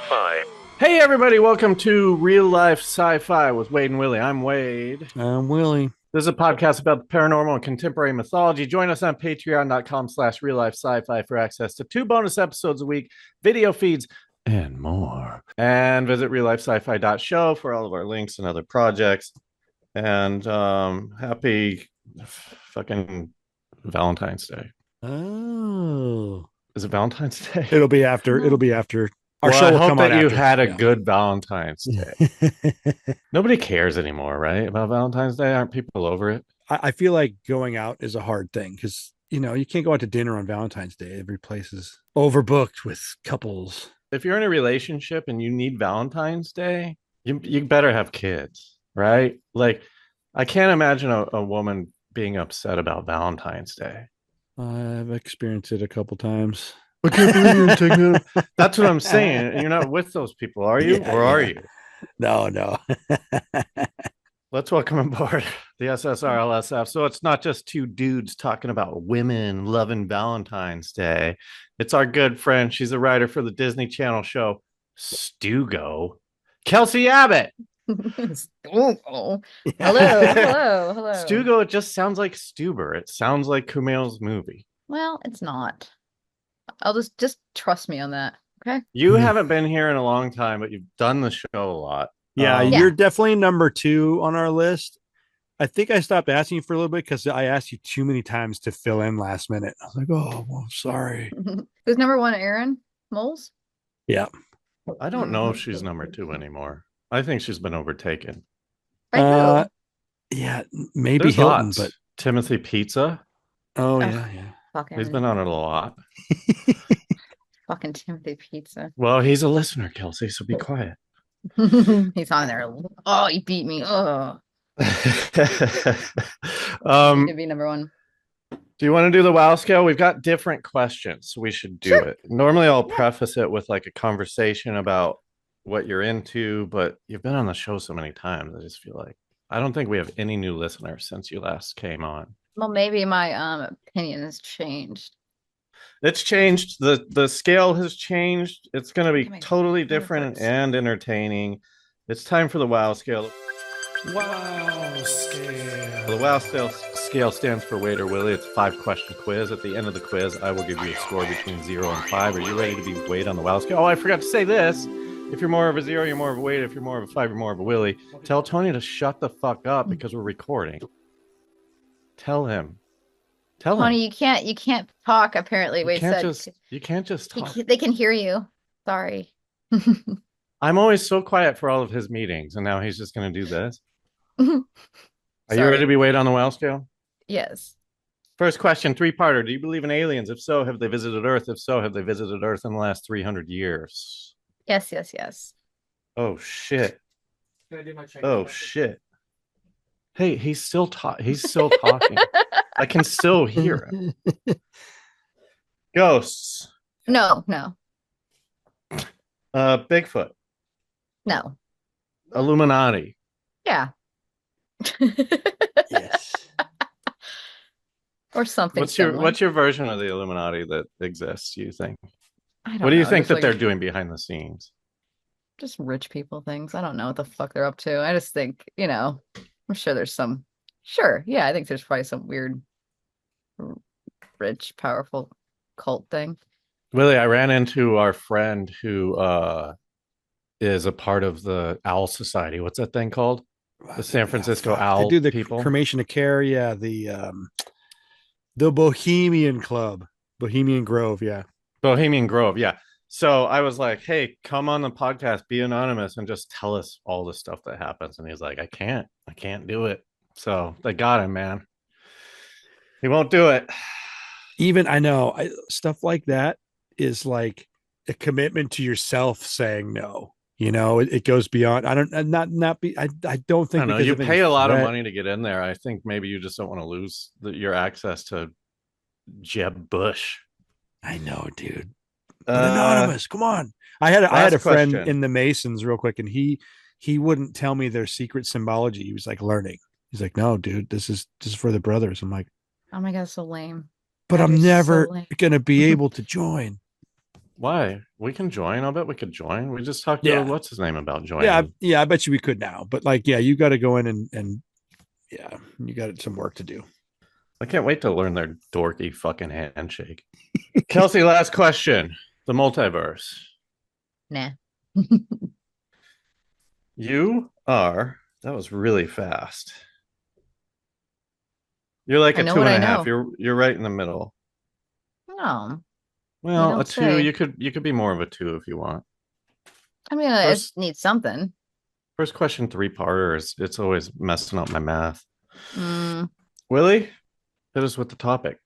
Sci-Fi. Hey everybody, welcome to Real Life Sci-Fi with Wade and Willie. I'm Wade. I'm Willie. This is a podcast about the paranormal and contemporary mythology. Join us on patreon.com/reallifesci-fi for access to 2 bonus episodes a week, video feeds, and more. And visit RealLifeSciFi.show for all of our links and other projects. And happy fucking Valentine's Day. Oh. Is it Valentine's Day? It'll be after. Our Well, show I will hope come out that you after. had a Yeah. good Valentine's Day. Nobody cares anymore, right? About Valentine's Day. Aren't people over it? I feel like going out is a hard thing because, you can't go out to dinner on Valentine's Day. Every place is overbooked with couples. If you're in a relationship and you need Valentine's Day, you better have kids, right? Like, I can't imagine a woman being upset about Valentine's Day. I've experienced it a couple times. I can't believe you're taking it. That's what I'm saying. You're not with those people, are you? Yeah, or are yeah. you? No. Let's welcome aboard the SSRLSF. So it's not just two dudes talking about women loving Valentine's Day. It's our good friend. She's a writer for the Disney Channel show Stugo, Kelsy Abbott. Hello. Stugo, it just sounds like Stuber. It sounds like Kumail's movie. Well, it's not. I'll just trust me on that. Okay. You haven't been here in a long time, but you've done the show a lot. Yeah, Yeah. you're definitely number 2 on our list. I think I stopped asking you for a little bit because I asked you too many times to fill in last minute. I was like, oh, well, sorry. Who's number 1, Aaron Moles? Yeah. I don't know if she's number 2 anymore. I think she's been overtaken. By who? Yeah, maybe There's Hilton, lots. but Timothy Pizza. oh, Ugh. yeah. Fucking, He's been on it a lot. fucking Timothy Pizza. Well, he's a listener, Kelsey, so be quiet. He's on there. Oh, he beat me. Oh, he could be number 1. Do you want to do the WoW scale? We've got different questions, so we should do it. Normally, I'll preface it with like a conversation about what you're into, but you've been on the show so many times. I just feel like I don't think we have any new listeners since you last came on. Well, maybe my opinion has changed. It's changed. The scale has changed. It's going to be Come totally here. different First. and entertaining. It's time for the WoW scale. Wow, scale. The WoW scale stands for Wade or Willie. It's a 5-question quiz. At the end of the quiz, I will give you a score between 0 and 5. Are you ready to be Wade on the WoW scale? Oh, I forgot to say this. If you're more of a 0, you're more of a Wade. If you're more of a 5, you're more of a Willie. Tell Tony to shut the fuck up because we're recording. Tell him. Tony, you can't talk. Apparently, Wade said You can't just talk. they can hear you. Sorry. I'm always so quiet for all of his meetings, and now he's just going to do this. Are you Sorry. ready to be Wade on the WoW scale? Yes. First question, 3-parter. Do you believe in aliens? If so, have they visited Earth? If so, have they visited Earth in the last 300 years? Yes. Oh, shit. Oh, shit. Hey, he's still talking. I can still hear him. Ghosts. No. Bigfoot. No. Illuminati. Yeah. Yes. Or something. What's your version of the Illuminati that exists, you think? I don't What do you know, think just that like- they're doing behind the scenes? Just rich people things. I don't know what the fuck they're up to. I just think, I'm sure there's some. Sure, yeah, I think there's probably some weird, rich, powerful cult thing. Willie, I ran into our friend who is a part of the Owl Society. What's that thing called? The San Francisco Owl They do the people. cremation of care. Yeah, the Bohemian Club, Bohemian Grove. Yeah, Bohemian Grove. Yeah. So I was like, hey, come on the podcast, be anonymous, and just tell us all the stuff that happens. And he's like, I can't do it. So they got him, man. He won't do it. even I know stuff like that is like a commitment to yourself saying no. It goes beyond. I don't think. I don't know. You pay a lot of money to get in there. I think maybe you just don't want to lose your access to Jeb Bush. I know, dude. Anonymous, come on. I had a friend in the Masons real quick, and he wouldn't tell me their secret symbology. He was like learning. He's like, no, dude, this is for the brothers. I'm like, oh my god, so lame. but That I'm is never so lame. gonna be able to join. Why? We can join. I'll bet we could join. We just talked to Yeah. what's his name about joining. Yeah, I bet you we could now. But like, yeah, you got to go in and yeah, you got some work to do. I can't wait to learn their dorky fucking handshake. Kelsy, last question. The multiverse. Nah. That was really fast. You're like I a know two what and I a half. know. You're right in the middle. No, you Well, a don't two, say. you could be more of a two if you want. I mean, I First just need something. first question, three-parter is it's always messing up my math. Mm. Willie, hit us with the topic.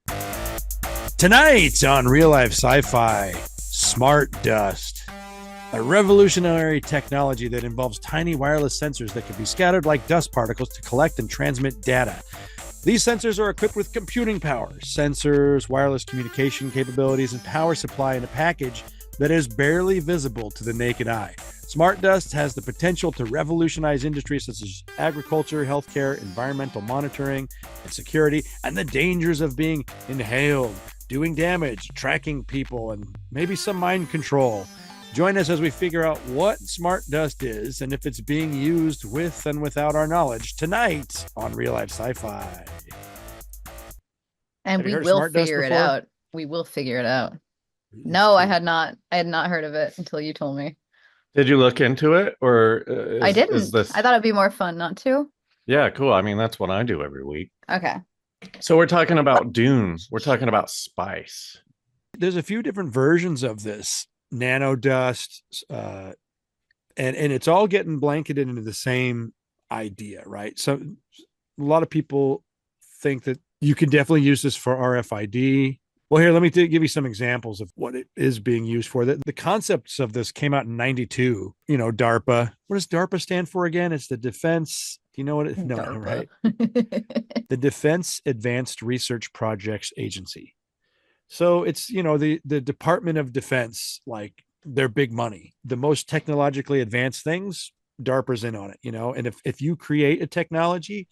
Tonight on Real Life Sci-Fi, smart dust. A revolutionary technology that involves tiny wireless sensors that can be scattered like dust particles to collect and transmit data. These sensors are equipped with computing power, sensors, wireless communication capabilities, and power supply in a package that is barely visible to the naked eye. Smart dust has the potential to revolutionize industries such as agriculture, healthcare, environmental monitoring, and security, and the dangers of being inhaled, doing damage, tracking people, and maybe some mind control. Join us as we figure out what smart dust is and if it's being used with and without our knowledge tonight on Real Life Sci-Fi. And Have you we heard of will smart dust figure it before? out. We will figure it out. No, I had not. I had not heard of it until you told me. Did you look into it, or I is didn't. this? I thought it'd be more fun not to. Yeah, cool. I mean, that's what I do every week. Okay. So we're talking about dunes. We're talking about spice. There's a few different versions of this nano dust, and it's all getting blanketed into the same idea, right? So a lot of people think that you can definitely use this for RFID. Well, here, let me give you some examples of what it is being used for. The concepts of this came out in 92. You know, DARPA. What does DARPA stand for again? It's the Defense. Do you know what it? No, DARPA. right? The Defense Advanced Research Projects Agency. So it's, you know, the Department of Defense, like they're big money. The most technologically advanced things, DARPA's in on it, you know. And if you create a technology,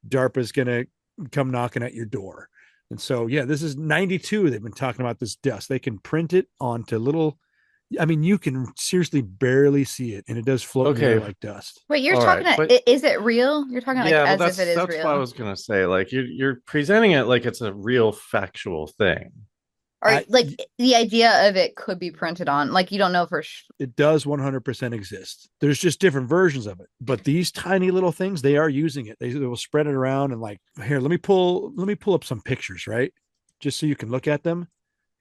DARPA's going to come knocking at your door. And so, yeah, this is 92. They've been talking about this dust. They can print it onto little, I mean, you can seriously barely see it, and it does float in the air like dust. Wait, you're All talking right, about, but- is it real? You're talking like Yeah, well, as if it is that's real. what I was gonna say. Like you're presenting it like it's a real factual thing. Or like the idea of it could be printed on, like you don't know for sure. It does 100% exist. There's just different versions of it. But these tiny little things, they are using it. They will spread it around and like, here, let me pull up some pictures, right? Just so you can look at them.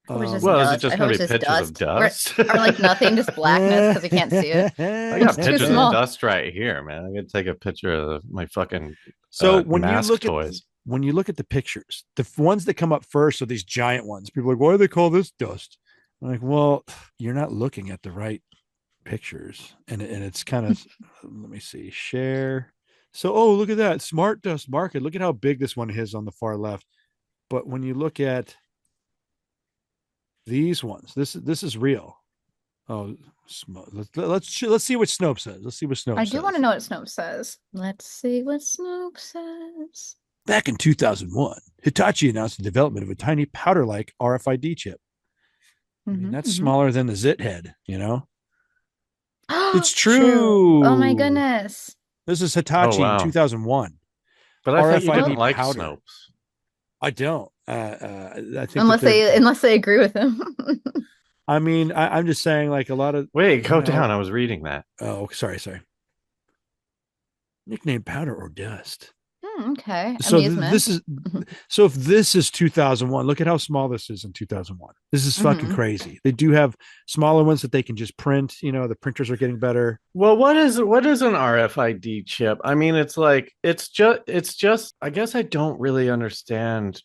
Well, is it just going to be pictures of dust? Or like nothing, just blackness because we can't see it. I got It's too pictures of small. dust right here, man. I could take a picture of my fucking So when you mask look toys. when you look at the pictures, the ones that come up first are these giant ones. People are like, why do they call this dust? I'm like, well, you're not looking at the right pictures. And it's kind of, let me see, share. So, oh, look at that. Smart dust market. Look at how big this one is on the far left. But when you look at these ones, this is real. Oh, let's see what Snopes says. Let's see what Snopes says. I do want to know what Snopes says. Let's see what Snopes says. Back in 2001, Hitachi announced the development of a tiny powder-like RFID chip. I mean, that's smaller than the zit head, you know? It's true. Oh my goodness. This is Hitachi in 2001. But I thought you didn't like powder. Snopes. I don't. I think unless they agree with him. I mean, I'm just saying, like a lot of. Wait, go down. I was reading that. Oh, sorry. Nickname powder or dust. Okay. So this is so if this is 2001, look at how small this is in 2001. This is fucking crazy. They do have smaller ones that they can just print. You know, the printers are getting better. Well, what is an RFID chip? I mean, it's just. I guess I don't really understand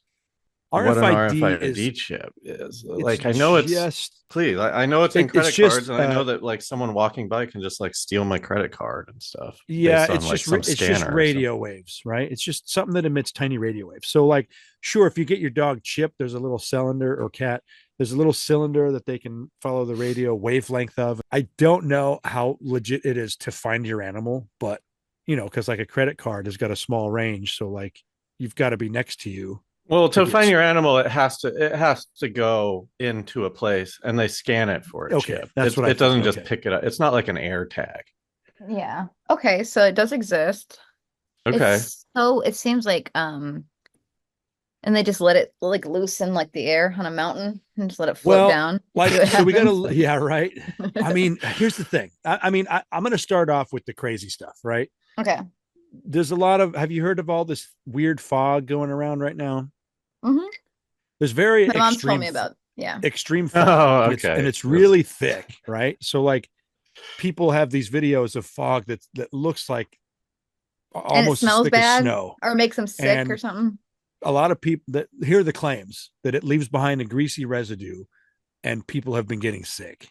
what an RFID chip is. Like, I know it's just. Please, I know it's in credit cards, and I know that like someone walking by can just like steal my credit card and stuff. Yeah, it's just radio waves, right? It's just something that emits tiny radio waves. So, like, sure, if you get your dog chipped, there's a little cylinder or cat. There's a little cylinder that they can follow the radio wavelength of. I don't know how legit it is to find your animal, but you know, because like a credit card has got a small range, so like you've got to be next to you. Well, to find your animal, it has to go into a place and they scan it for a Okay, chip. that's what I it doesn't think. just Okay. pick it up. It's not like an air tag. Yeah. Okay, so it does exist. Okay. It seems like and they just let it like loose in like the air on a mountain and just let it float Well, down. like, See what so we happens. got to, yeah, right. I mean, here's the thing. I'm going to start off with the crazy stuff, right? Okay. There's have you heard of all this weird fog going around right now? Hmm. There's very My mom told me about, yeah. extreme fog. Oh, And okay. it's really thick, right? So like people have these videos of fog that looks like And it almost as smells thick as bad snow. or makes them sick or And something. a lot of people that hear the claims that it leaves behind a greasy residue and people have been getting sick.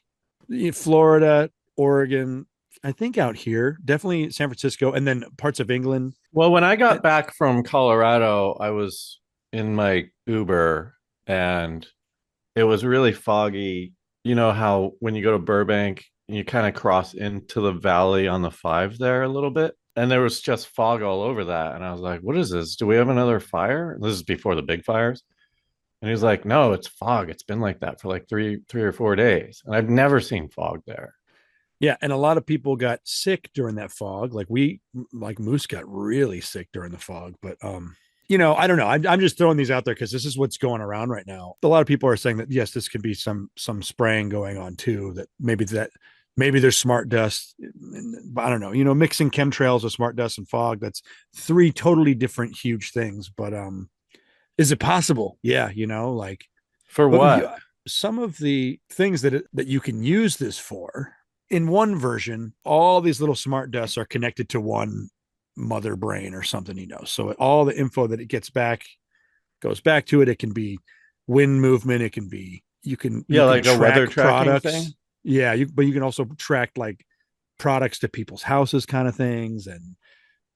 Florida, Oregon, I think out here, definitely San Francisco, and then parts of England. Well, when I got back from Colorado, I was in my Uber and it was really foggy. You know how when you go to Burbank, you kind of cross into the valley on the 5 there a little bit, and there was just fog all over that. And I was like, "What is this? Do we have another fire?" This is before the big fires. And he's like, "No, it's fog. It's been like that for like three or 4 days, and I've never seen fog there." Yeah, and a lot of people got sick during that fog. Like Moose got really sick during the fog. But I don't know. I'm just throwing these out there because this is what's going around right now. A lot of people are saying that yes, this could be some spraying going on too. Maybe there's smart dust. I don't know. Mixing chemtrails with smart dust and fog. That's three totally different huge things. But is it possible? Yeah, like For what? some of the things that you can use this for. In one version, all these little smart dusts are connected to one mother brain or something, So all the info that it gets back goes back to it. It can be wind movement. It can be you can Like a weather track tracking products. thing. Yeah, but you can also track like products to people's houses, kind of things, and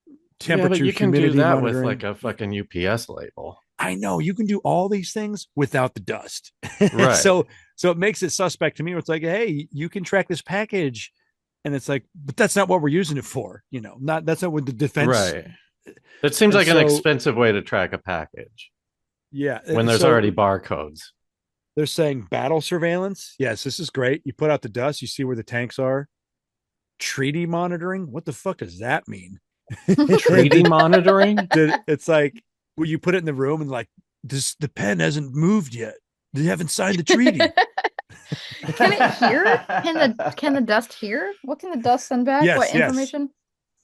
Yeah, but temperature, you can do humidity that with monitoring. like a fucking UPS label. I know you can do all these things without the dust. Right. So it makes it suspect to me. It's like, hey, you can track this package, and it's like, but that's not what we're using it for. That's not what the defense. Right. It seems And like an so, expensive way to track a package yeah, when there's so already barcodes. they're saying battle surveillance. Yes, this is great. You put out the dust, you see where the tanks are. Treaty monitoring. What the fuck does that mean? Treaty monitoring? It's like, well, you put it in the room and like, the pen hasn't moved yet. They haven't signed the treaty. Can it hear? Can the dust hear? What can the dust send back? Yes, What information?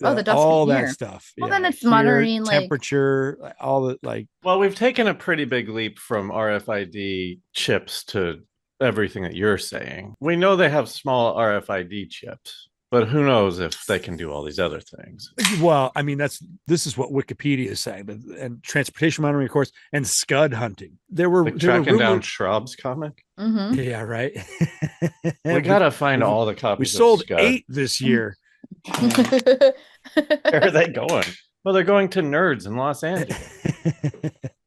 Oh, the dust all can that hear. stuff. Well, Yeah, then it's monitoring like temperature, all the like. Well, we've taken a pretty big leap from RFID chips to everything that you're saying. We know they have small RFID chips, but who knows if they can do all these other things. Well, I mean, this is what Wikipedia is saying, and transportation monitoring, of course, and scud hunting. There were tracking down shrubs comic. Mm-hmm. Yeah, right. We gotta find all the copies. We sold of Scud. 8 this year. Where are they going? Well, they're going to Nerds in Los Angeles.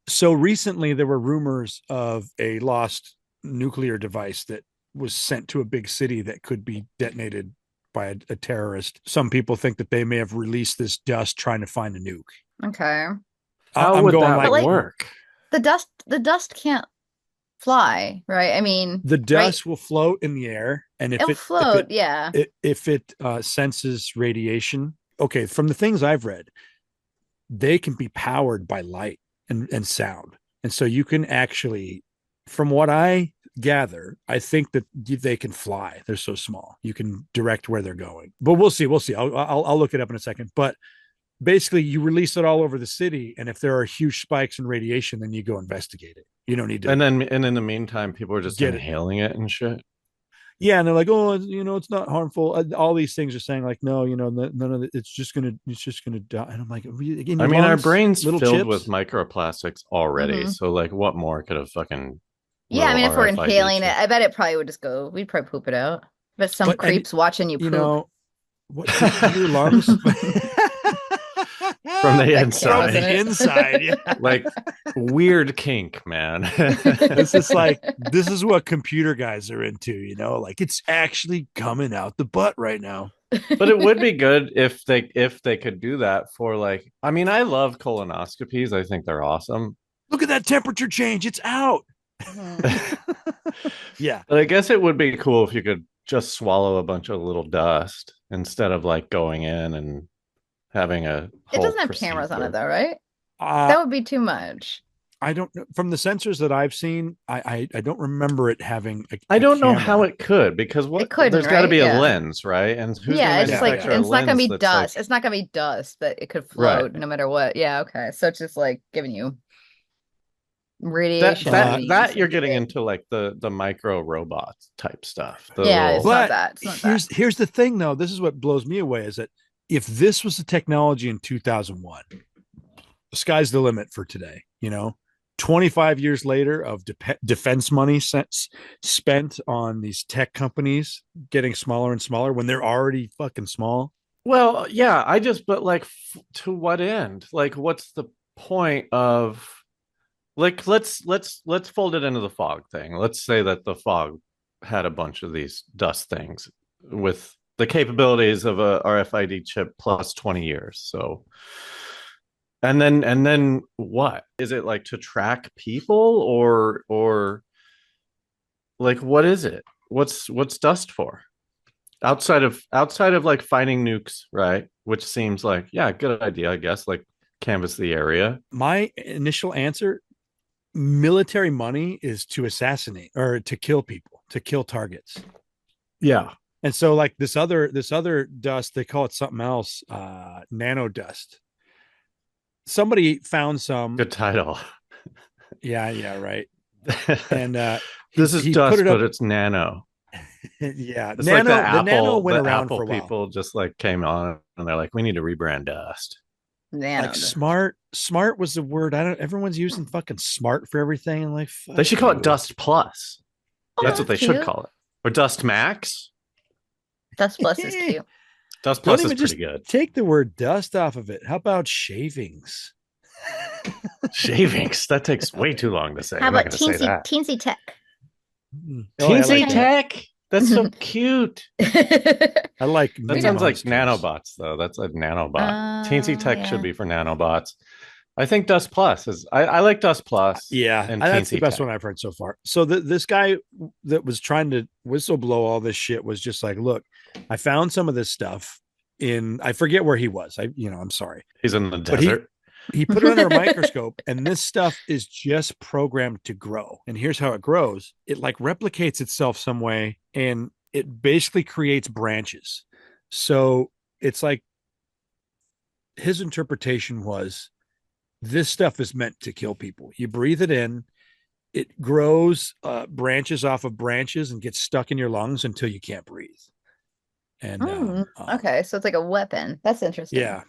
So recently, there were rumors of a lost nuclear device that was sent to a big city that could be detonated by a terrorist. Some people think that they may have released this dust trying to find a nuke. Okay. How would that work? The dust can't fly, right? I mean, the dust will float in the air, and it'll float, yeah. If it senses radiation, okay. From the things I've read, they can be powered by light and sound, and so you can actually, from what I gather, I think that they can fly. They're so small, you can direct where they're going. But we'll see. I'll look it up in a second. But basically, you release it all over the city, and if there are huge spikes in radiation, then you go investigate it. You don't need to. And in the meantime, people are just inhaling it and shit. Yeah, and they're like, oh, it's not harmful. All these things are saying like, no, none of it. It's just gonna die. And I'm like, again, I mean, our brain's filled with microplastics already. Mm-hmm. So like, what more could have fucking? Yeah, I mean, if we're inhaling it, I bet it probably would just go. We'd probably poop it out. But some creeps watching you poop. What your lungs? From the inside. From the inside, yeah. Like weird kink, man. This is what computer guys are into, like it's actually coming out the butt right now. But it would be good if they could do that for like, I mean, I love colonoscopies. I think they're awesome. Look at that temperature change. It's out. Yeah. But I guess it would be cool if you could just swallow a bunch of little dust instead of like going in and having a It whole doesn't have cameras on it procedure. though, right? That would be too much. I don't know. From the sensors that I've seen, I don't remember it having I don't know camera. how it could, because It couldn't, there's got to right? be a Yeah. lens, right? And who's Yeah, going it's to just like manufacture a it's not gonna lens be that's dust. like It's not gonna be dust, but it could right? float no matter what. Yeah, okay. So it's just like giving you That radiation that you're getting shit. into like the micro robots type stuff. The Yeah, it's little not But that. It's not that. here's the thing, though. This is what blows me away: is that if this was the technology in 2001, the sky's the limit for today. 25 years later of defense money spent on these tech companies getting smaller and smaller when they're already fucking small. Well, yeah, but like to what end? Like what's the point of like let's fold it into the fog thing. Let's say that the fog had a bunch of these dust things with the capabilities of a RFID chip plus 20 years. So and then what? Is it like to track people or like what is it? What's dust for? Outside of like finding nukes, right? Which seems like, yeah, good idea, I guess, like canvas the area. My initial answer, military money is to assassinate or to kill people, to kill targets. Yeah. And so like this other dust, they call it something else, nano dust. Somebody found some. Good title. Yeah, right. And this is dust, but it's nano. Yeah, it's nano, like the nano went around Apple for a while. People just like came on and they're like, we need to rebrand dust. Like smart was the word. Everyone's using fucking smart for everything. And like they should call it Dust Plus. That's what they should call it. Or Dust Max. Dust Plus is cute. Dust Plus is pretty good. Take the word dust off of it. How about shavings? Shavings? That takes way too long to say. How about teensy tech? Teensy tech? That's so cute. I like that. Sounds like nanobots, though. That's a nanobot. Teensy tech should be for nanobots. I think Dust Plus is. I like Dust Plus. Yeah, and that's the best tech. one I've heard so far. So this guy that was trying to whistleblow all this shit was just like, look, I found some of this stuff I forget where he was. I'm sorry. He's in the desert. He put it under a microscope, and this stuff is just programmed to grow. And here's how it grows. It like replicates itself some way, and it basically creates branches. So it's like his interpretation was this stuff is meant to kill people. You breathe it in, it grows branches off of branches and gets stuck in your lungs until you can't breathe. And okay, so it's like a weapon. That's interesting. Yeah.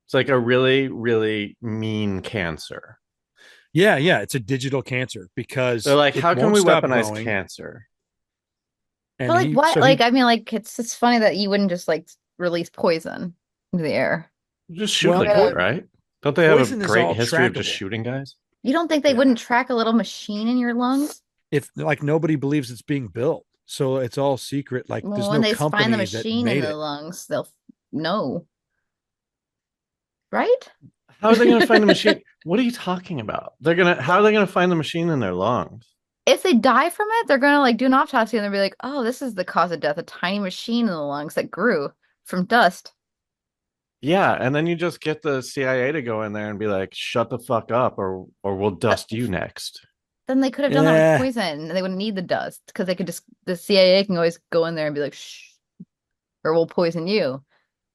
It's like a really, really mean cancer. Yeah, it's a digital cancer because they're like, how can we weaponize cancer? And but like what? I mean, like it's funny that you wouldn't just like release poison into the air. Just shoot right? Don't they have a great history of just shooting guys? You don't think they wouldn't track a little machine in your lungs? If like nobody believes it's being built, so it's all secret. Like there's when no they company find the machine in the lungs, they'll know. Right? How are they going to find the machine? What are you talking about? How are they going to find the machine in their lungs? If they die from it, they're going to like do an autopsy and they'll be like, oh, this is the cause of death. A tiny machine in the lungs that grew from dust. Yeah. And then you just get the CIA to go in there and be like, shut the fuck up or we'll dust you next. Then they could have done that with poison and they wouldn't need the dust because the CIA can always go in there and be like, shh, or we'll poison you.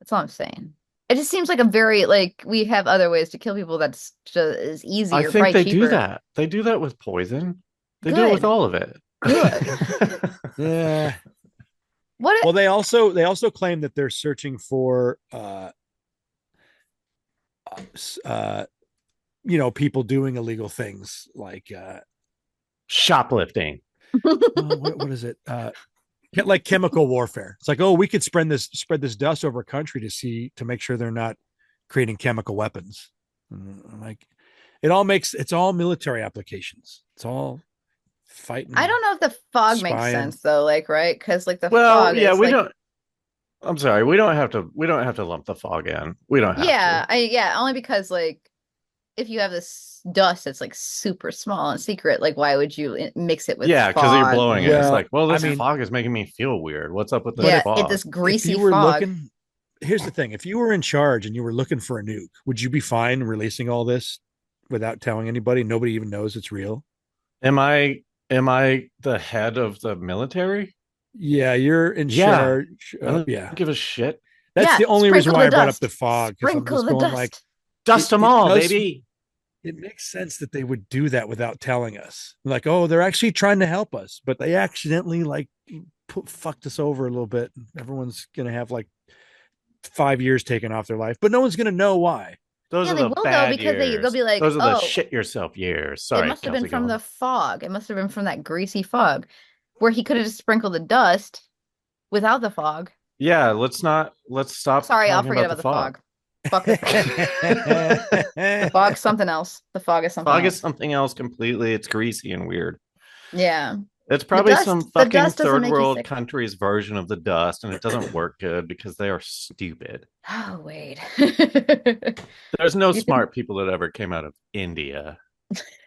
That's all I'm saying. It just seems like a very like we have other ways to kill people that's just as easy. I think they do that. They do that with poison. They do it with all of it. Good. Yeah. Well, they also claim that they're searching for people doing illegal things like shoplifting. What is it? Like chemical warfare. It's like, oh, we could spread this dust over a country to make sure they're not creating chemical weapons. Like it's all military applications. It's all fighting. I don't know if the fog makes sense though, like right? Because like the fog. Yeah, we don't. I'm sorry, we don't have to lump the fog in. We don't have to. Only because like if you have this dust that's like super small and secret, like why would you mix it with because you're blowing it. It's like, well, this I mean, fog is making me feel weird. What's up with this fog? It's this greasy if you were fog. Looking, here's the thing: if you were in charge and you were looking for a nuke, would you be fine releasing all this without telling anybody? Nobody even knows it's real. Am I the head of the military? Yeah, you're in charge. I don't give a shit. That's the only reason why I brought up the fog. Sprinkle the dust. Like, dust them all, baby. It makes sense that they would do that without telling us. Like, oh, they're actually trying to help us, but they accidentally like fucked us over a little bit. Everyone's gonna have like 5 years taken off their life, but no one's gonna know why. Those are the bad because years. They'll be like, those are the shit yourself years. Sorry, it must have been from the fog. It must have been from that greasy fog, where he could have just sprinkled the dust without the fog. Yeah, let's stop. Sorry, I'll forget about the fog. Fuck the fog. The fog's something else. The fog is something else. Fog is something else completely. It's greasy and weird. Yeah. It's probably some fucking third world country's version of the dust, and it doesn't work good because they are stupid. Oh, wait. There's no smart people that ever came out of India.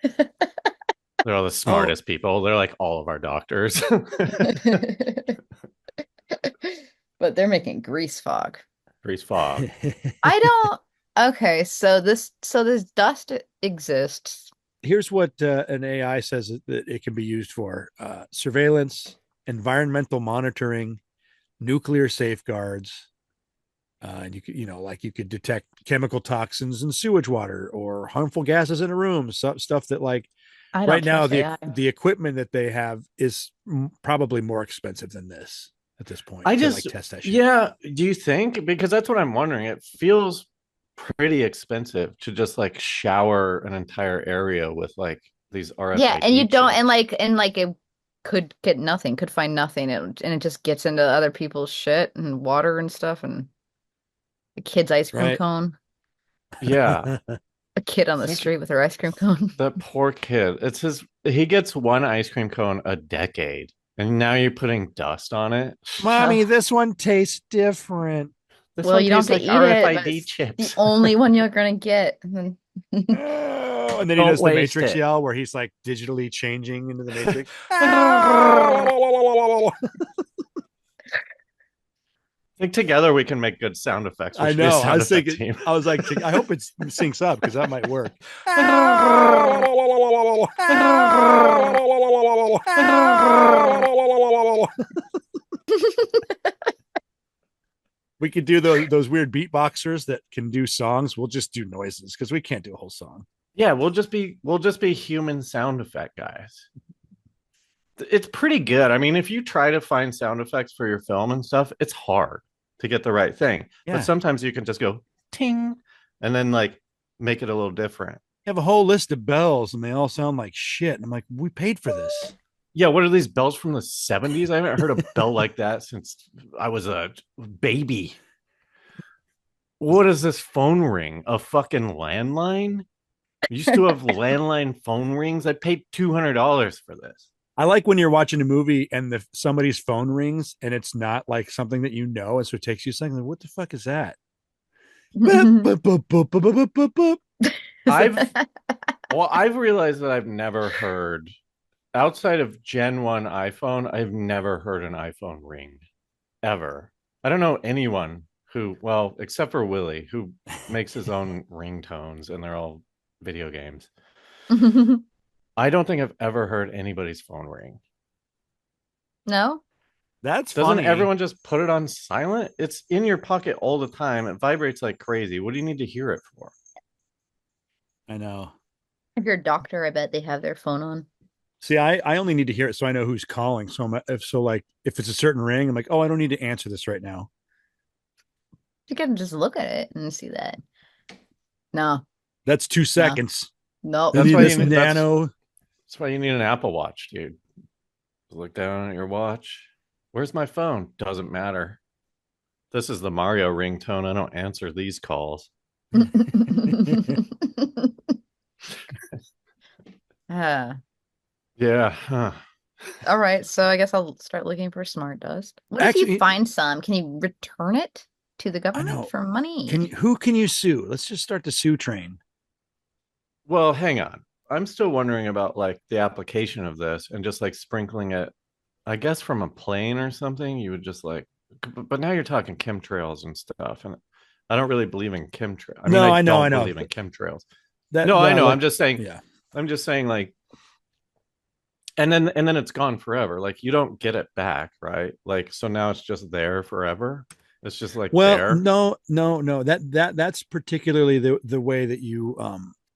They're all the smartest people. They're like all of our doctors. But they're making grease fog. Grease fog. Okay, so this dust exists. Here's what an AI says that it can be used for: surveillance, environmental monitoring, nuclear safeguards. And you could detect chemical toxins in sewage water or harmful gases in a room. Stuff that like right now the equipment that they have is probably more expensive than this at this point. I just test that shit. Yeah. Do you think? Because that's what I'm wondering. It feels pretty expensive to just like shower an entire area with like these RFID. Yeah, and you don't, and it could find nothing, and it just gets into other people's shit and water and stuff, and a kid's ice cream cone. Yeah. A kid on the street with her ice cream cone. That poor kid. He gets one ice cream cone a decade, and now you're putting dust on it. Mommy, this one tastes different. Well, you don't have to eat RFID chips. The only one you're gonna get. And then he does the Matrix yell where he's like digitally changing into the Matrix. I think together we can make good sound effects. I know. I was thinking. I was like, I hope it syncs up because that might work. We could do those weird beatboxers that can do songs. We'll just do noises because we can't do a whole song. Yeah, we'll just be human sound effect guys. It's pretty good. I mean, if you try to find sound effects for your film and stuff, it's hard to get the right thing. Yeah. But sometimes you can just go ting and then like make it a little different. You have a whole list of bells and they all sound like shit. And I'm like, we paid for this. Yeah, what are these bells from the 70s? I haven't heard a bell like that since I was a baby. What is this phone ring? A fucking landline? You used to have landline phone rings? I paid $200 for this. I like when you're watching a movie and somebody's phone rings and it's not like something that you know, and so it takes you a second. Like, what the fuck is that? I've realized that I've never heard, outside of Gen 1 iPhone, I've never heard an iPhone ring ever. I don't know anyone who, well, except for Willie, who makes his own ringtones and they're all video games. I don't think I've ever heard anybody's phone ring. No? Doesn't funny. Everyone just put it on silent? It's in your pocket all the time. It vibrates like crazy. What do you need to hear it for? I know. If you're a doctor, I bet they have their phone on. See, I only need to hear it so I know who's calling. So if it's a certain ring, I'm like, oh, I don't need to answer this right now. You can just look at it and see that. No. That's 2 seconds. No. That's why that's why you need an Apple Watch, dude. Look down at your watch. Where's my phone? Doesn't matter. This is the Mario ringtone. I don't answer these calls. Yeah. Huh. All right. So I guess I'll start looking for smart dust. What if you find some? Can you return it to the government for money? Who can you sue? Let's just start the sue train. Well, hang on. I'm still wondering about like the application of this and just like sprinkling it, I guess from a plane or something. You would just like, but now you're talking chemtrails and stuff, and I don't really believe in chemtrails. I mean, No, I I don't know. believe in chemtrails. That No, I know. like, Yeah. I'm just saying like, and then it's gone forever. Like you don't get it back, right? Like so now it's just there forever. It's just like well, there. no. That's particularly the way that you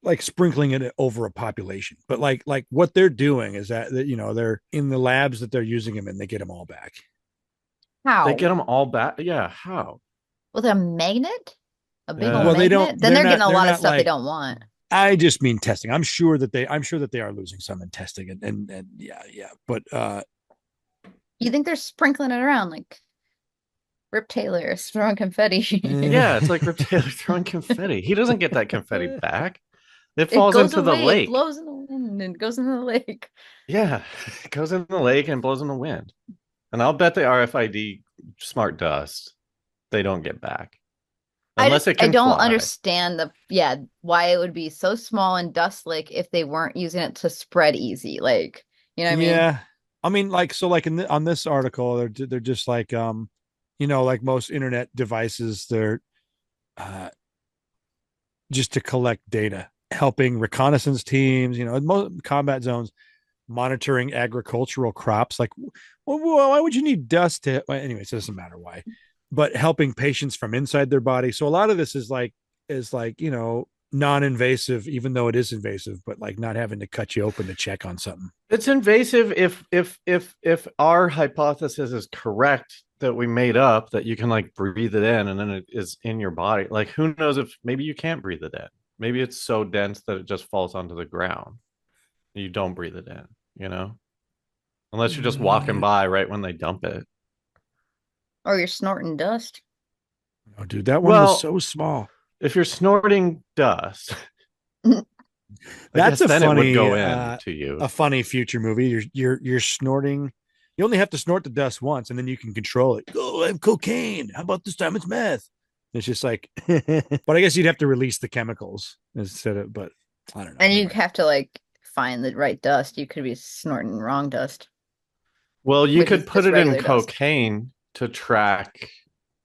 like sprinkling it over a population. But like what they're doing is that you know they're in the labs that they're using them in, they get them all back. They get How? them all back. Yeah, how? With a magnet? A big old Well, they don't. magnet? Then they're getting a They're lot of not stuff they like. don't want. I just mean testing. I'm sure that they are losing some in testing, and yeah. But You think they're sprinkling it around like Rip Taylor is throwing confetti? Yeah, it's like Rip Taylor throwing confetti. He doesn't get that confetti back. It It falls goes into the away, it lake. blows in the wind and goes into the lake. Yeah, it goes in the lake and blows in the wind. And I'll bet the RFID smart dust they don't get back unless it I can don't fly. understand why it would be so small and dust like if they weren't using it to spread easy. Like, you know what I mean? yeah, I mean, like so, like on this article, they're just like you know, like most internet devices, they're uh just to collect data, helping reconnaissance teams, you know, most combat zones, monitoring agricultural crops. Like, well, why would you need dust to? Well, anyways, it doesn't matter why, but helping patients from inside their body. So a lot of this is like you know non-invasive, even though it is invasive, but like not having to cut you open to check on something. It's invasive if our hypothesis is correct that we made up that you can like breathe it in and then it is in your body. Like who knows if maybe you can't breathe it in. Maybe it's so dense that it just falls onto the ground. You don't breathe it in, you know? Unless you're just walking by right when they dump it. Or you're snorting dust. Oh, dude, that one was Well, so small. if you're snorting dust, That's a then it would funny, go in to you. a funny future movie. You're snorting. You only have to snort the dust once, and then you can control it. Oh, I have cocaine. How about this time it's meth? It's just like, but I guess you'd have to release the chemicals instead of. But I don't know. And Anyway. you have to like find the right dust. You could be snorting wrong dust. Well, you Which could is put just it in regular dust. cocaine to track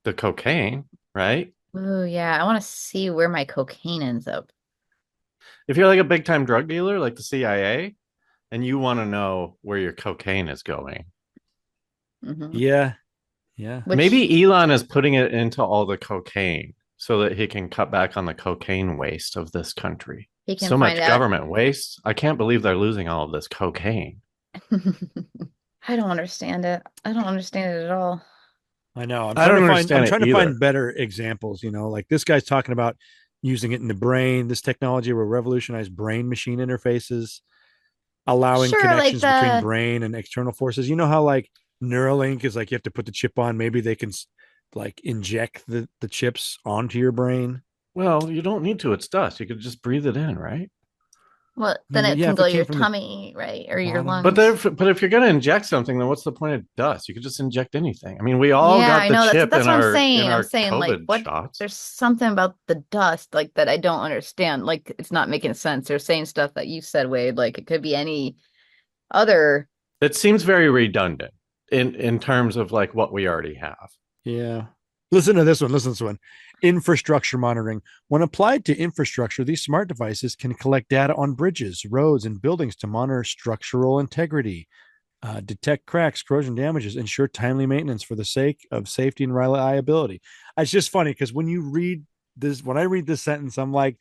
the cocaine, right? Oh yeah, I want to see where my cocaine ends up. If you're like a big time drug dealer like the CIA and you want to know where your cocaine is going. Mm-hmm. Yeah. Yeah. Maybe Elon is putting it into all the cocaine so that he can cut back on the cocaine waste of this country. He can So much find out. government waste. I can't believe they're losing all of this cocaine. I don't understand it. I don't understand it at all. I know. I don't understand I'm trying it to either. find better examples. You know, like this guy's talking about using it in the brain. This technology will revolutionize brain machine interfaces, allowing Sure, like connections between brain and external forces. You know how like Neuralink is like you have to put the chip on. Maybe they can like inject the chips onto your brain. Well, you don't need to. It's dust. You could just breathe it in, right? well, then it Yeah, can if go it came your from the tummy, right? Or your bottom. lungs. But if you're gonna inject something, then what's the point of dust? You could just inject anything. I mean, we all Yeah, got I the know. chip That's in what I'm our saying. I'm saying like COVID what shots. there's something about the dust like that I don't understand. Like it's not making sense. They're saying stuff that you said, Wade, like it could be any other. It seems very redundant in terms of like what we already have. Yeah. Listen to this one. Listen to this one. Infrastructure monitoring. When applied to infrastructure, these smart devices can collect data on bridges, roads, and buildings to monitor structural integrity, detect cracks, corrosion damages, ensure timely maintenance for the sake of safety and reliability. It's just funny because when I read this sentence, I'm like,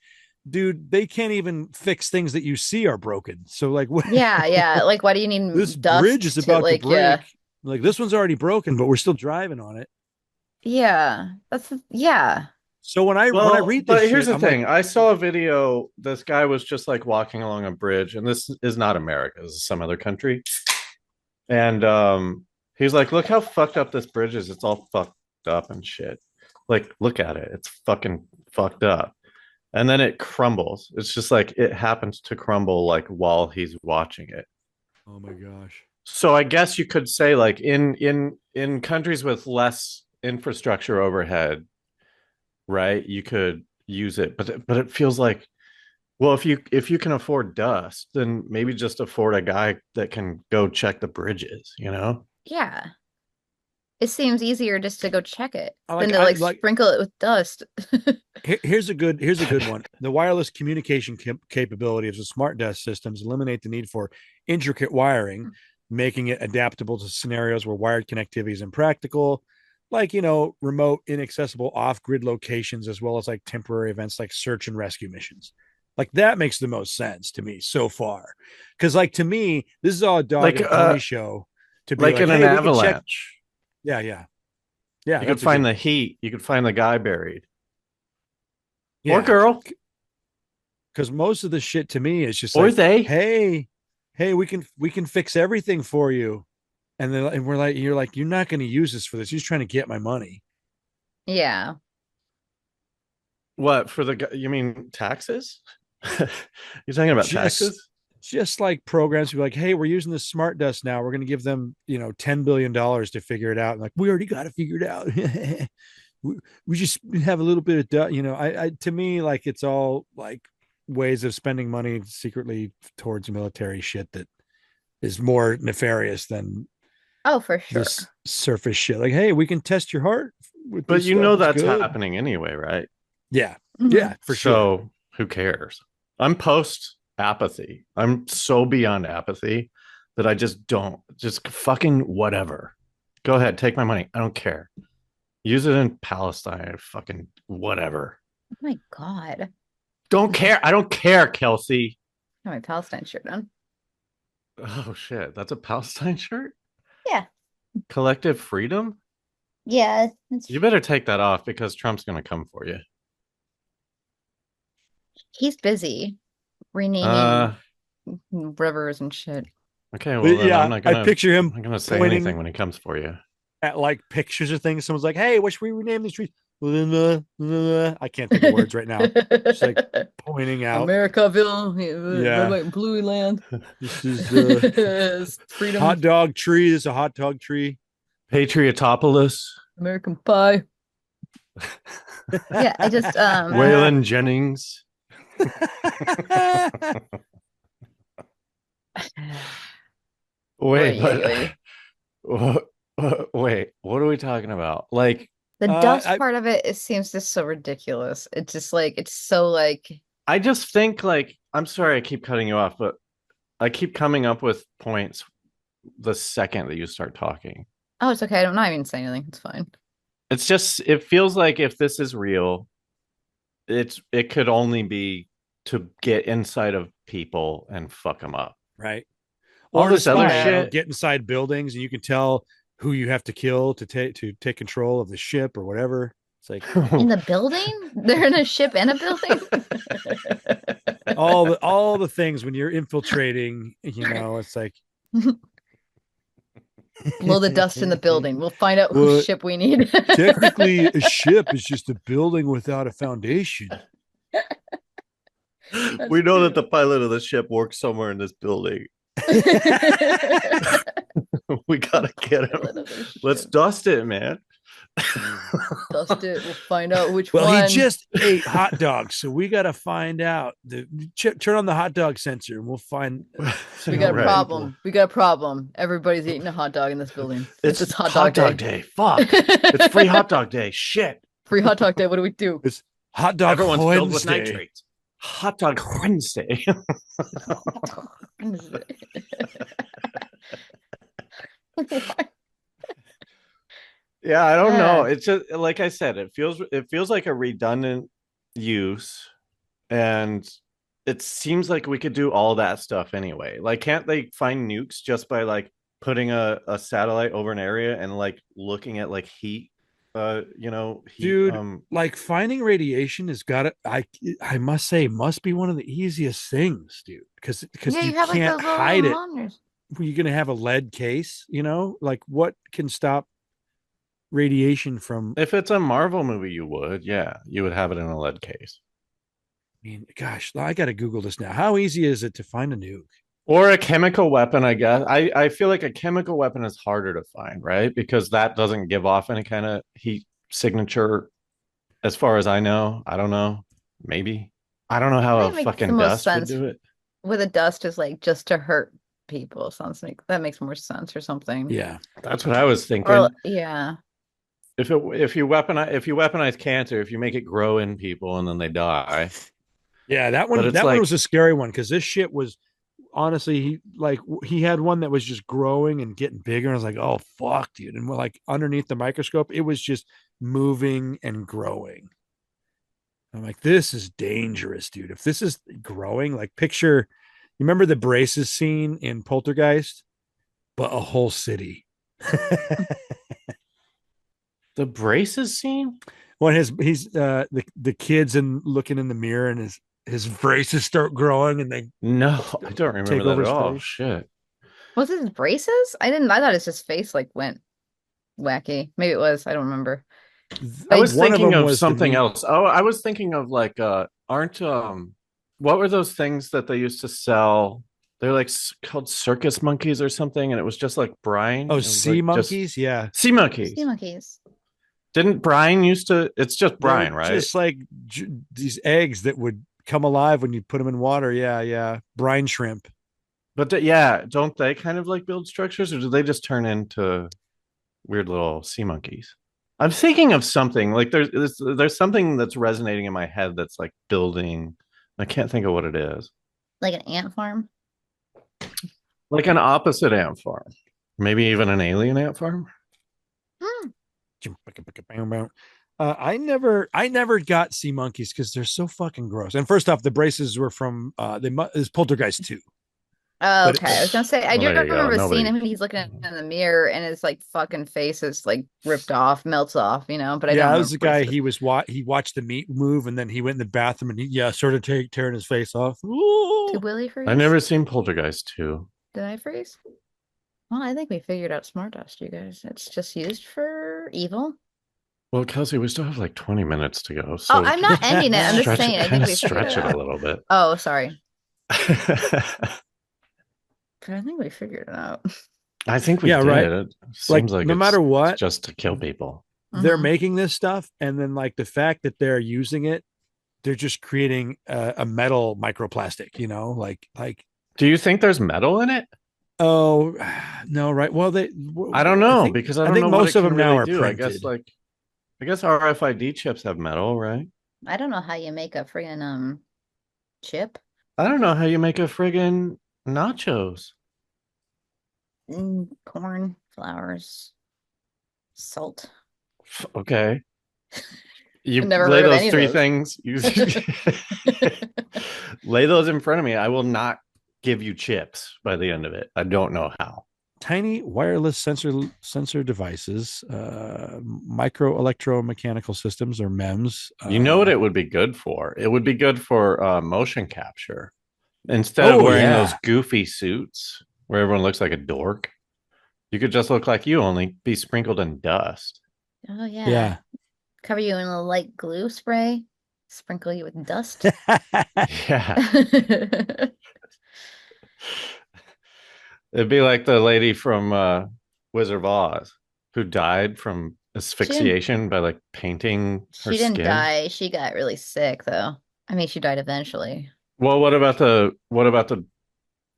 dude, they can't even fix things that you see are broken. So like, Yeah. Like why do you need this dust bridge is to about like to break. Like this one's already broken, but we're still driving on it. yeah. Yeah. So when I read this, but here's shit, the I'm thing. like, I saw a video. This guy was just like walking along a bridge, and this is not America. This is some other country. And he's like, "Look how fucked up this bridge is. It's all fucked up and shit. Like, look at it. It's fucking fucked up." And then it crumbles. It's just like it happens to crumble like while he's watching it. oh my gosh. So I guess you could say like in countries with less infrastructure overhead, right? You could use it, but it feels like Well, if you can afford dust, then maybe just afford a guy that can go check the bridges, you know? Yeah. It seems easier just to go check it than to I like like. sprinkle it with dust. Here's a good one. The wireless communication capability of the smart desk systems eliminate the need for intricate wiring, making it adaptable to scenarios where wired connectivity is impractical, like remote, inaccessible off-grid locations, as well as like temporary events like search and rescue missions. Like that makes the most sense to me so far, because like to me, this is all a dog Like and pony show. To be like like, in an hey, we can check. avalanche. Yeah, yeah, yeah. You could That's find exactly. the heat. You could find the guy buried. Or Yeah, girl. because most of the shit to me is just Or like, they. hey, we can fix everything for you, and we're like, you're not going to use this for this. You're just trying to get my money. Yeah. What for the you mean taxes? You're talking about Just taxes? just like programs be like, hey, we're using this smart dust now. We're going to give them $10 billion to figure it out. And like, we already got it figured out. we just have a little bit of dust. I to me like it's all like ways of spending money secretly towards military shit that is more nefarious than Oh, for sure. this surface shit. Like, hey, we can test your heart with But this you stuff. know It's that's good. happening anyway, right? Yeah. Mhm. Yeah, for sure. So who cares? I'm post apathy. I'm so beyond apathy that I just fucking whatever. Go ahead, take my money. I don't care. Use it in Palestine. Fucking whatever. Oh my God. Don't care. I don't care, Kelsey. I have my Palestine shirt on. Oh shit. That's a Palestine shirt? Yeah. Collective freedom? Yeah. You better take that off because Trump's gonna come for you. He's busy renaming Uh rivers and shit. okay, well But then yeah, I picture I'm him not gonna say pointing anything when he comes for you. at like pictures of things. Someone's like, hey, what should we rename these trees? I can't think of words right now. Just like pointing out. Americaville, red, Yeah. white, and blue land. This is Freedom, hot dog tree. This is a hot dog tree. Patriotopolis. American pie. Yeah, I just Waylon Jennings. Wait, Oy, but wait, what are we talking about? Like, the dust I part of it seems just so ridiculous. It's just like it's so like I just think like I'm sorry I keep cutting you off, but I keep coming up with points the second that you start talking. oh, it's okay. I'm not even saying anything. It's fine. It's just it feels like if this is real, it could only be to get inside of people and fuck them up. right. All Or to this other spy, shit. get inside buildings and you can tell who you have to kill to take control of the ship or whatever. It's like In the building? They're in a ship and a building? all the things when you're infiltrating, it's like Blow the dust in the building. We'll find out whose ship we need. technically a ship is just a building without a foundation. We know that the pilot of the ship works somewhere in this building. We gotta get him. Let's dust it, man. Dust it. We'll find out which Well, one. he just ate hot dogs, so we got to find out. Turn on the hot dog sensor, and we'll find. We got a Right. problem. We got a problem. Everybody's eating a hot dog in this building. It's hot dog day. Fuck. It's free hot dog day. Shit. Free hot dog day. What do we do? It's hot dog Everyone's filled with Wednesday. nitrates. Hot dog Wednesday. Yeah, I don't know. It's just like I said, it feels like a redundant use, and it seems like we could do all that stuff anyway. Like, can't they find nukes just by like putting a satellite over an area and like looking at like heat? Heat, Dude, like finding radiation has got to. I must say, must be one of the easiest things, dude. Because Yeah, you have, like, can't those little hide it. monitors. You're gonna have a lead case, like what can stop radiation from? if it's a Marvel movie, you would have it in a lead case. I mean, gosh, I got to Google this now. How easy is it to find a nuke? Or a chemical weapon, I guess. I feel like a chemical weapon is harder to find, right? Because that doesn't give off any kind of heat signature, as far as I know. I don't know. Maybe. I don't know how That a makes the fucking most dust would sense. do it. With a dust is like just to hurt people. Sounds like that makes more sense or something. Yeah. That's what I was thinking. Or yeah. If you weaponize cancer, if you make it grow in people and then they die. Yeah, that But one it's that one like, was a scary one because this shit was honestly he had one that was just growing and getting bigger. And I was like, oh fuck, dude. And we're like underneath the microscope, it was just moving and growing. I'm like, this is dangerous, dude. If this is growing, like picture, you remember the braces scene in Poltergeist, but a whole city. the braces scene. When he's the kids and looking in the mirror and his braces start growing and they No, I don't remember take that over at his all. face. Shit. Was it his braces? I didn't. I thought his just face like went wacky. Maybe it was. I don't remember. I was One thinking them of was the something meat. else. Oh, I was thinking of like aren't what were those things that they used to sell? They're like called circus monkeys or something, and it was just like brine. Oh, It was like sea just monkeys. Yeah, sea Sea monkeys. monkeys. Didn't brine used to? It's just they're brine, right? just like these eggs that would come alive when you put them in water. Yeah, yeah, brine shrimp. But yeah, don't they kind of like build structures, or do they just turn into weird little sea monkeys? I'm thinking of something like there's something that's resonating in my head that's like building. I can't think of what it is. Like an ant farm. Like an opposite ant farm, maybe even an alien ant farm. Hmm. I never got sea monkeys because they're so fucking gross. And first off, the braces were from is Poltergeist 2. Oh, But okay. I was gonna say I Well, do there you go. remember seeing Nobody. him and he's looking in the mirror and his like fucking face is like ripped off, melts off, but I yeah, don't that was remember the guy. braces. He watched the meat move and then he went in the bathroom and he started tearing his face off. Did Willie I freeze? never seen Poltergeist 2. Did I freeze? Well, I think we figured out Smardust, you guys. It's just used for evil. Well, Kelsey, we still have like 20 minutes to go, Oh, so I'm not ending it. I'm just stretch it, saying. I kind think of we figured it stretch it a out. little bit. Oh, sorry. But I think we figured it out. I think we Yeah, did. right. It Like seems like no matter it's what, just to kill people. they're Mhm. making this stuff, and then like the fact that they're using it, they're just creating a metal microplastic. Like Do you think there's metal in it? oh no, right? Well, I don't know because I I don't think know what most it of can them now really are do. printed. I guess RFID chips have metal, right? I don't know how you make a friggin' chip. I don't know how you make a friggin' nachos. Corn, flowers, salt. Okay. I've You never lay heard of those any of three those. things. You lay those in front of me. I will not give you chips by the end of it. I don't know how. Tiny wireless sensor devices, micro electromechanical systems or MEMS. You know what it would be good for? It would be good for motion capture. Instead of wearing those goofy suits where everyone looks like a dork, you could just look like you, only be sprinkled in dust. Oh yeah. Yeah. Cover you in a light glue spray, sprinkle you with dust. Yeah. It'd be like the lady from Wizard of Oz who died from asphyxiation by like painting her She didn't skin. die. She got really sick though. I mean, she died eventually. Well, what about the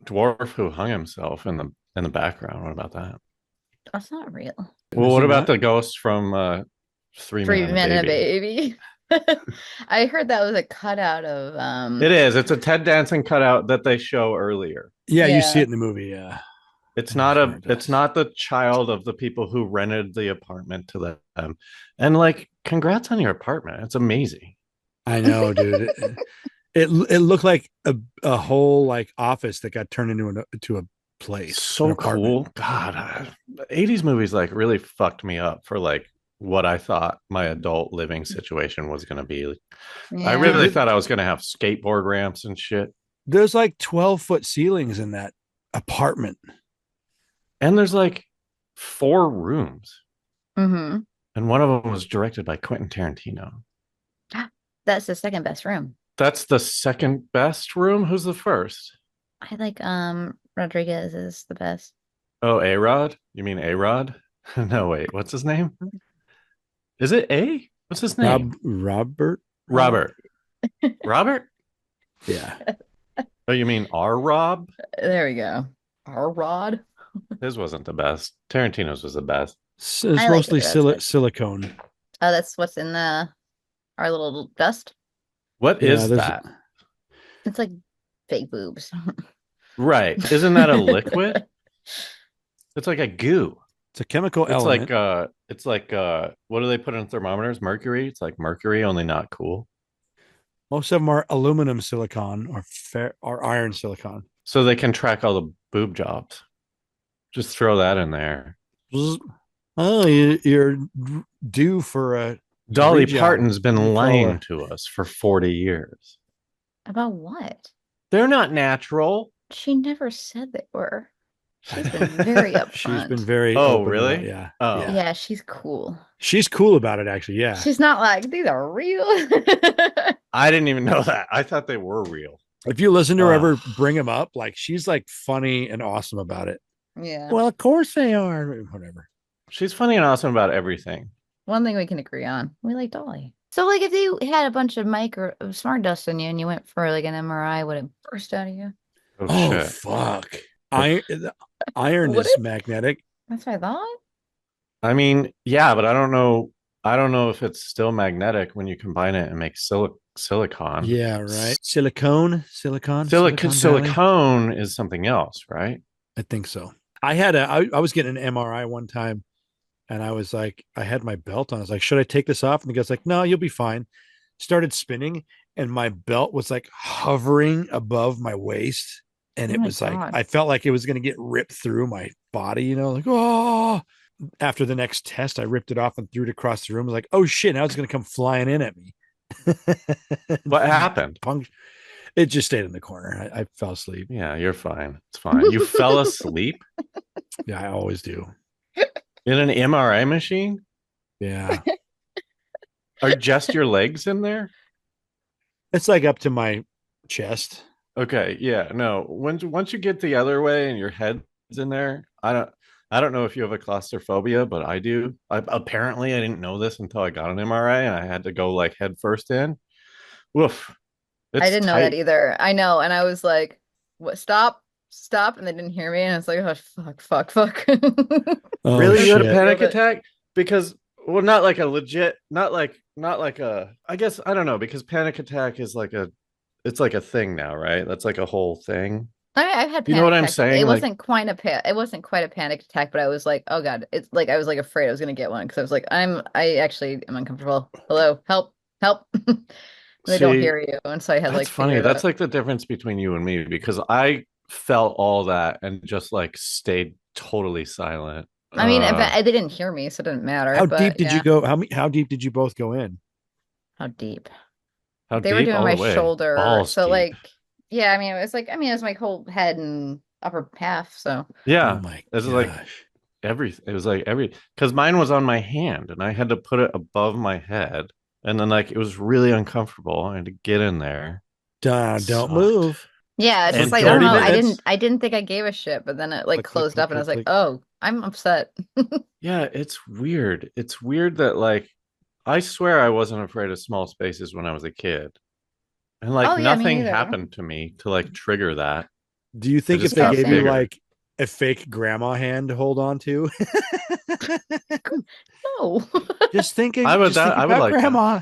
dwarf who hung himself in the background? What about that? That's not real. Well, Is what it about not? the ghost from Three Men and a Men and a Baby? baby. I heard that was a cutout of It is. It's a Ted Danson cutout that they show earlier. Yeah, you see Yeah. it in the movie. Yeah. It's And not it's not the child of the people who rented the apartment to them. And like, congrats on your apartment. It's amazing. I know, dude. It looked like a whole like office that got turned into a place. It's so an apartment. cool. God, 80s movies like really fucked me up for like what I thought my adult living situation was going to be. I Yeah. really thought I was going to have skateboard ramps and shit. There's like 12-foot ceilings in that apartment. And there's like 4 rooms. Mm-hmm. And one of them was directed by Quentin Tarantino. That's the second best room. That's the second best room. Who's the first? I like Rodriguez is the best. Oh, A-Rod? You mean A-Rod? No, wait. What's his name? Is it A? What's his name? Robert. Robert. Robert? Yeah. Oh, you mean our Rob? There we go. Our Rod. His wasn't the best. Tarantino's was the best. It's I like mostly it. That's good. silicone. Oh, that's what's in our little dust. What Yeah, is there's that? It's like fake boobs. Right. Isn't that a liquid? It's like a goo. it's a chemical It's element. like what do they put in thermometers? Mercury. It's like mercury, only not cool. Most of them are aluminum silicon or iron silicon. So they can track all the boob jobs. Just throw that in there. Oh, you're due for a Dolly rejob. Parton's been lying to us for 40 years. About what? They're not natural. She never said they were. She's been very upfront. She's been very Oh, open really? about, yeah. Oh. Yeah. Yeah, she's cool. She's cool about it, actually. Yeah. She's not like, these are real. I didn't even know that. I thought they were real. If you listen to her ever bring them up, like she's like funny and awesome about it. Yeah. Well, of course they are. Whatever. She's funny and awesome about everything. One thing we can agree on. We like Dolly. So like if you had a bunch of smart dust in you and you went for like an MRI, would it burst out of you? Oh, shit. Fuck. Iron Would is it? magnetic. That's what I thought. I mean, yeah, but I don't know. I don't know if it's still magnetic when you combine it and make silicon. Yeah, right. Silicone Silicone is something else, right? I think so. I was getting an MRI one time and I was like, I had my belt on. I was like, should I take this off? And the guy's like, no, you'll be fine. Started spinning and my belt was like hovering above my waist. And it was like, I felt like it was going to get ripped through my body, like, oh. After the next test, I ripped it off and threw it across the room. I was like, oh shit, now it's going to come flying in at me. What happened? It just stayed in the corner. I fell asleep. Yeah, you're fine. It's fine. You fell asleep? Yeah, I always do. In an MRI machine? Yeah. Are just your legs in there? It's like up to my chest. Okay, yeah. No. Once you get the other way and your head's in there, I don't know if you have a claustrophobia, but I do. Apparently I didn't know this until I got an MRI and I had to go like head first in. Woof. I didn't know that either. I know. And I was like, what? Stop. And they didn't hear me. And I was like, oh, fuck. Oh, really? Shit. You had a panic attack? Because, well, not like a legit, not like a, I guess, I don't know, because panic attack is like it's like a thing now, right? That's like a whole thing. I've had panic you know what I'm attacks. saying? It wasn't quite a panic attack, but I was like, oh God. It's like, I was like afraid I was going to get one. Cause I was like, I actually am uncomfortable. Hello, help. They don't hear you. And so I had that's funny. That's like the difference between you and me because I felt all that and just like stayed totally silent. I mean, they didn't hear me, so it didn't matter. How deep did you go? How deep did you both go in? How deep? They were doing my shoulder. Balls so deep. like, yeah, I mean, it was my whole head and upper half. So yeah, oh my gosh. Like everything. It was like because mine was on my hand and I had to put it above my head. And then like it was really uncomfortable. I had to get in there. Don't move. Yeah, it's just like I don't know. I didn't think I gave a shit, but then it like closed up and I was like, oh, I'm upset. Yeah, it's weird. It's weird that like I swear I wasn't afraid of small spaces when I was a kid. And like nothing happened to me to like trigger that. Do you think if they gave you like a fake grandma hand to hold on to? No. Just thinking. I would like grandma.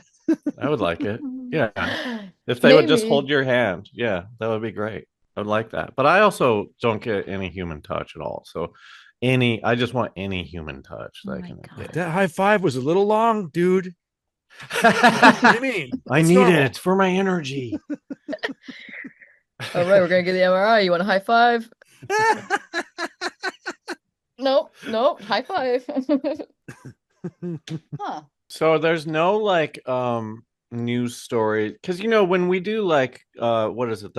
I would like it. Yeah. If they would just hold your hand. Yeah, that would be great. I would like that. But I also don't get any human touch at all. So I just want any human touch that I can get. That high five was a little long, dude. What do you mean? I need it. It's for my energy. All right, we're gonna get the MRI. You want a high five? Nope. High five. Huh. So there's no like news story because when we do like what is it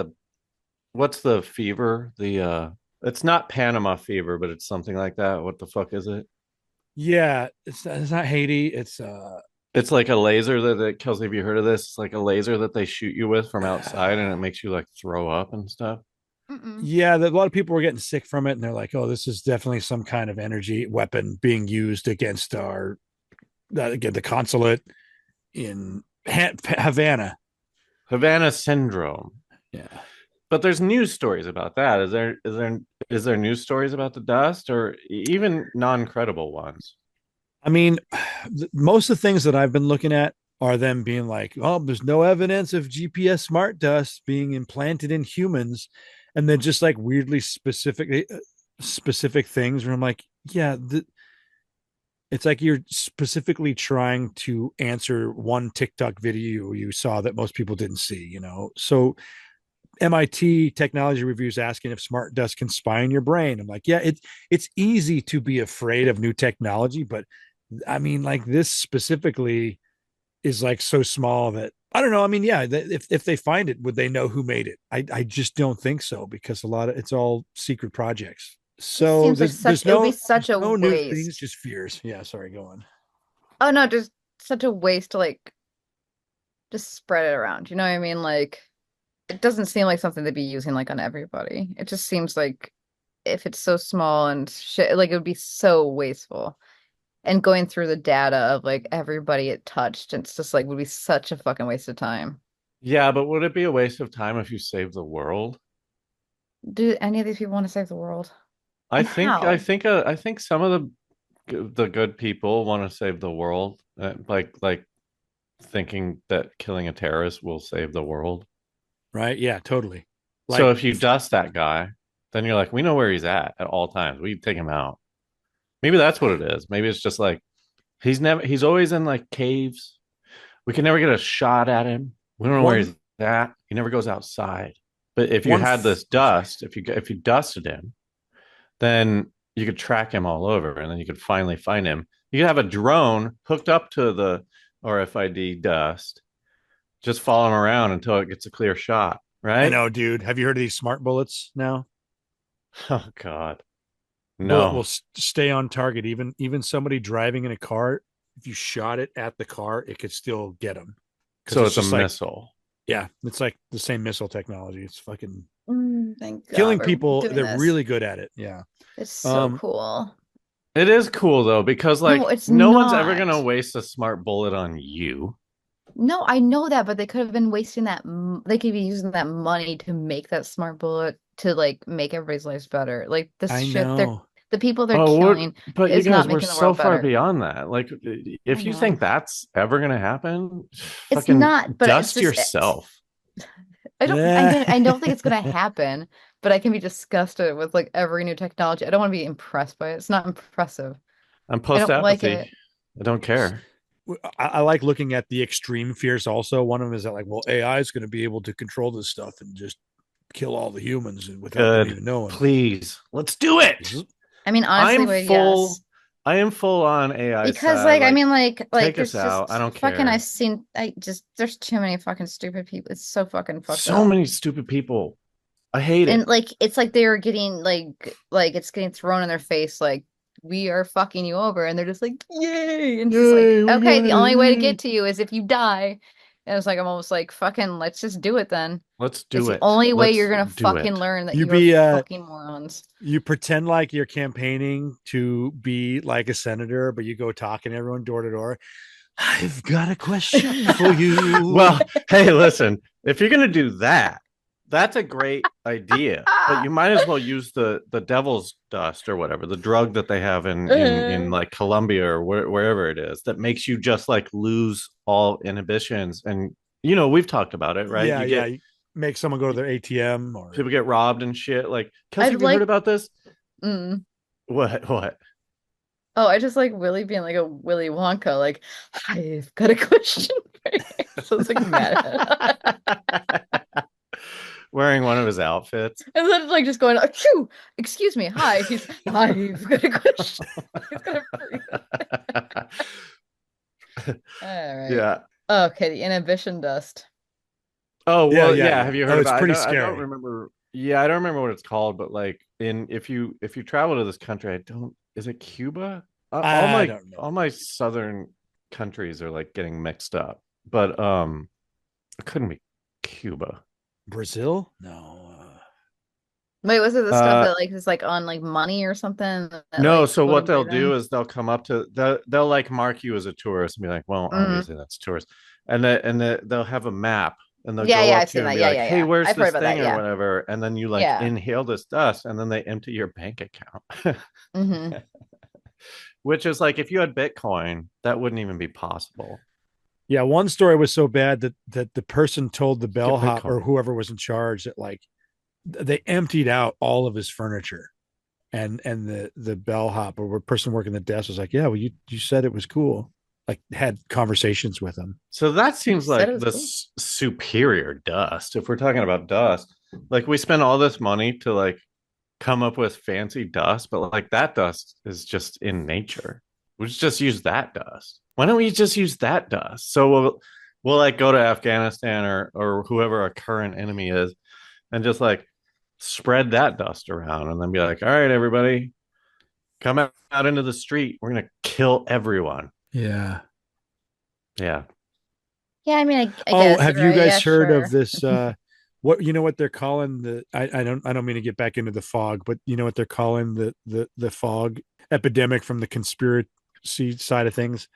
what's the fever it's not Panama fever but it's something like that. What the fuck is it? Yeah, it's not Haiti. It's like a laser that Kelsey, have you heard of this? It's like a laser that they shoot you with from outside and it makes you like throw up and stuff. Yeah, a lot of people were getting sick from it and they're like, oh, this is definitely some kind of energy weapon being used against the consulate in Havana syndrome. Yeah. But there's news stories about that. Is there news stories about the dust, or even non-credible ones? I mean, most of the things that I've been looking at are them being like, oh, there's no evidence of GPS smart dust being implanted in humans. And then just like weirdly specific things where I'm like, yeah, it's like you're specifically trying to answer one TikTok video you saw that most people didn't see. So MIT technology reviews asking if smart dust can spy in your brain. I'm like, yeah, it's easy to be afraid of new technology, but I mean, like this specifically is like so small that I don't know. I mean, yeah, if they find it, would they know who made it? I just don't think so because it's all secret projects. It So seems like it would be such a no new things, waste. just fears. Yeah, sorry, go on. Oh no, just such a waste to like just spread it around. You know what I mean? Like it doesn't seem like something to be using like on everybody. It just seems like if it's so small and shit, like it would be so wasteful. And going through the data of like everybody it touched, it's just like would be such a fucking waste of time. Yeah, but would it be a waste of time if you save the world? Do any of these people want to save the world? I And think I how? think I think some of the good people want to save the world, like thinking that killing a terrorist will save the world. Right? Yeah, totally. So Like, if you dust that guy, then you're like, we know where he's at all times. We take him out. Maybe that's what it is. Maybe it's just like he's always in like caves. We can never get a shot at him. We don't know where he's one at. He never goes outside. But if you one had this I'm sorry. dust, if you dusted him, then you could track him all over, and then you could finally find him. You could have a drone hooked up to the RFID dust, just following around until it gets a clear shot, I right? know, dude. Have you heard of these smart bullets now? Oh God, Bullet will no. stay on target. Even somebody driving in a car, if you shot it at the car, it could still get them because So it's it's a just like, missile. yeah, it's like the same missile technology. It's fucking Thank God killing we're people. doing They're this. really good at it. Yeah. It's so Um, cool. It is cool though, because No, like it's no one's ever gonna not. waste a smart bullet on you. No, I know that, but they could have been wasting that. They could be using that money to make that smart bullet to like make everybody's lives better. Like this I shit, they're know. the people they're Oh, what? killing But you is not guys, we're making the so world far better. beyond that. Like, I if you know. think that's ever gonna happen, It's fucking not, but it's dust just yourself. I don't think it's gonna happen, but I can be disgusted with like every new technology. I don't want to be impressed by it. It's not impressive. I'm I post don't like apathy. it. I don't care. I like looking at the extreme fears also. One of them is that like, well, AI is going to be able to control this stuff and just kill all the humans without them Good. even knowing. Please, let's do it. I mean, honestly, I'm wait, full. yes. I am full on AI Because side. like I Like, mean like take us there's out. I just don't fucking care. I just there's too many fucking stupid people. It's so fucking fucked So up. many stupid people. I hate And it. like it's like they're getting like it's getting thrown in their face like we are fucking you over and they're just like yay and it's just like Yay, we okay got the only way to it. get to you is if you die. And it's like I'm almost like fucking let's just do it then. Let's It's do the it. only way you're Let's gonna do fucking it. learn that You you are be fucking morons. you pretend like you're campaigning to be like a senator, but you go talking to everyone door to door. I've got a question for you. Well, hey, listen, if you're gonna do that, that's a great idea. But you might as well use the devil's dust or whatever, the drug that they have in like Colombia or wherever it is that makes you just like lose all inhibitions. And we've talked about it, right? Yeah, yeah. You make someone go to their ATM or People get robbed and shit. Like, Kelsey, I'd have you heard like about this? mm. What? Oh, I just like Willy being like a Willy Wonka, like, I've got a question for you. Sounds like mad. Wearing one of his outfits. And then like just going, Achoo! Excuse me, hi. I've got a question. He's got a All right. Yeah. Okay, the inhibition dust. Oh, yeah, well, yeah, yeah. yeah. Have you Oh, heard it's about pretty I don't scary. remember. Yeah, I don't remember what it's called, but like if you travel to this country, I don't is it Cuba? All I my don't know. all my southern countries are like getting mixed up. But it couldn't be Cuba. Brazil? No. Wait, was it the stuff Uh that like is like on like money or something that no, like so goes what in they'll do breathing? is they'll come up to they'll like mark you as a tourist and be like, well, Mm. obviously that's tourist. And they'll have a map and they'll Yeah, go yeah, up I've to you seen and that. be Yeah, like, yeah, "Hey, yeah. where's I've heard this about thing that. or Yeah. whatever?" And then you like Yeah. inhale this dust, and then they empty your bank account. Hmm. Which is like if you had Bitcoin, that wouldn't even be possible. Yeah, one story was so bad that the person told the Get bellhop or Bitcoin. whoever was in charge that like they emptied out all of his furniture, and the bellhop or the person working the desk was like, "Yeah, well, you said it was cool." Like had conversations with him. So that You seems said it like was the cool. superior dust. If we're talking about dust, like we spend all this money to like come up with fancy dust, but like that dust is just in nature. We should just use that dust. Why don't we just use that dust? So we'll like go to Afghanistan or whoever our current enemy is and just like spread that dust around and then be like, all right, everybody, come out into the street. We're gonna kill everyone. Yeah. Yeah. Yeah, I mean, I Oh, guess have you're you right. guys Yeah, heard of sure. this? What you know what they're calling the? I don't mean to get back into the fog, but you know what they're calling the fog epidemic from the conspiracy side of things?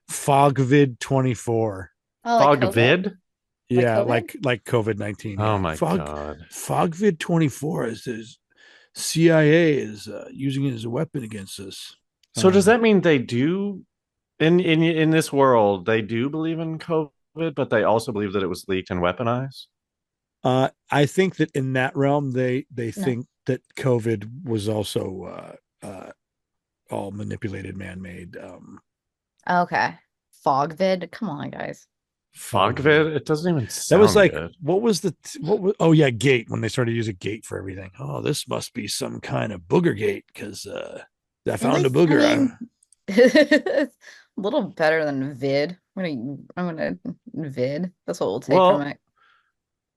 Fogvid 24. Oh, like Fog COVID? vid? Like Yeah, COVID? like COVID-19. Oh Yeah, my God. Fogvid 24 is CIA is using it as a weapon against us. So does that mean they do in this world, they do believe in COVID, but they also believe that it was leaked and weaponized? I think that in that realm, they No. think that COVID was also all manipulated, man-made. Okay. Fogvid. Come on, guys. Fogvid? It doesn't even That was sound like, good. what was the what was? Oh yeah, gate when they started using gate for everything. Oh, this must be some kind of booger gate because I At found a least, I booger. mean, it's a little better than vid. I'm gonna vid. That's what we'll take from Well, it.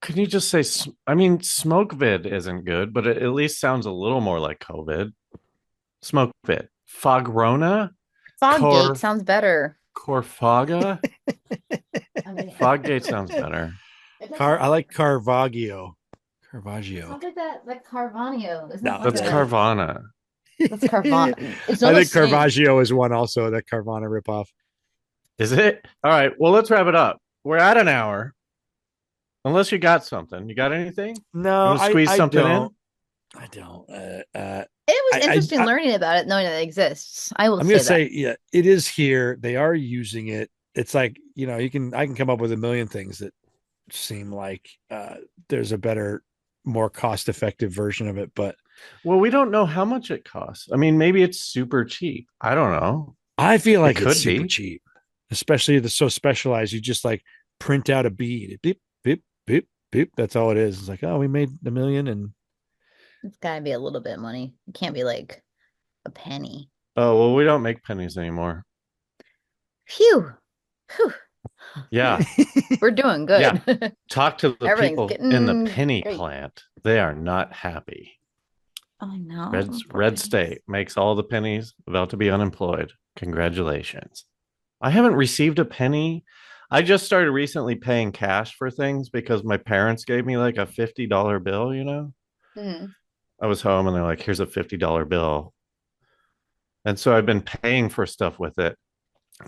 can you just say, I mean, smoke vid isn't good, but it at least sounds a little more like COVID. Smoke vid. Fogrona? Foggate Cor sounds better. Corfaga? I mean, Foggate sounds better. it does I sound like better. Caravaggio. It Caravaggio. sounds like that, like Carvanio. Isn't No, that like That's okay. a Carvana. that's Carvan? It's I not the think same. Caravaggio is one also that Carvana ripoff. Is it? All right. Well, let's wrap it up. We're at an hour. Unless you got something. You got anything? You No, want to squeeze I something in? don't. I don't. It was I, interesting learning about it, knowing that it exists. I will I'm gonna say that. say, yeah, it is here. They are using it. It's like, I can come up with a million things that seem like there's a better, more cost effective version of it. But Well, we don't know how much it costs. I mean, maybe it's super cheap. I don't know. I feel It like it's could super be. cheap, especially the so specialized. You just like print out a bead, beep, beep, beep, beep. That's all it is. It's like, oh, we made a million, and It's gotta be a little bit of money. It can't be like a penny. Oh, well, we don't make pennies anymore. Phew. Phew. Yeah. We're doing Yeah. good. Talk to the Everything's people in the getting penny great. plant. They are not happy. I know. Red State makes all the pennies, about to be unemployed. Congratulations. I haven't received a penny. I just started recently paying cash for things because my parents gave me like a $50 bill, Mhm. I was home and they're like, here's a $50 bill. And so I've been paying for stuff with it.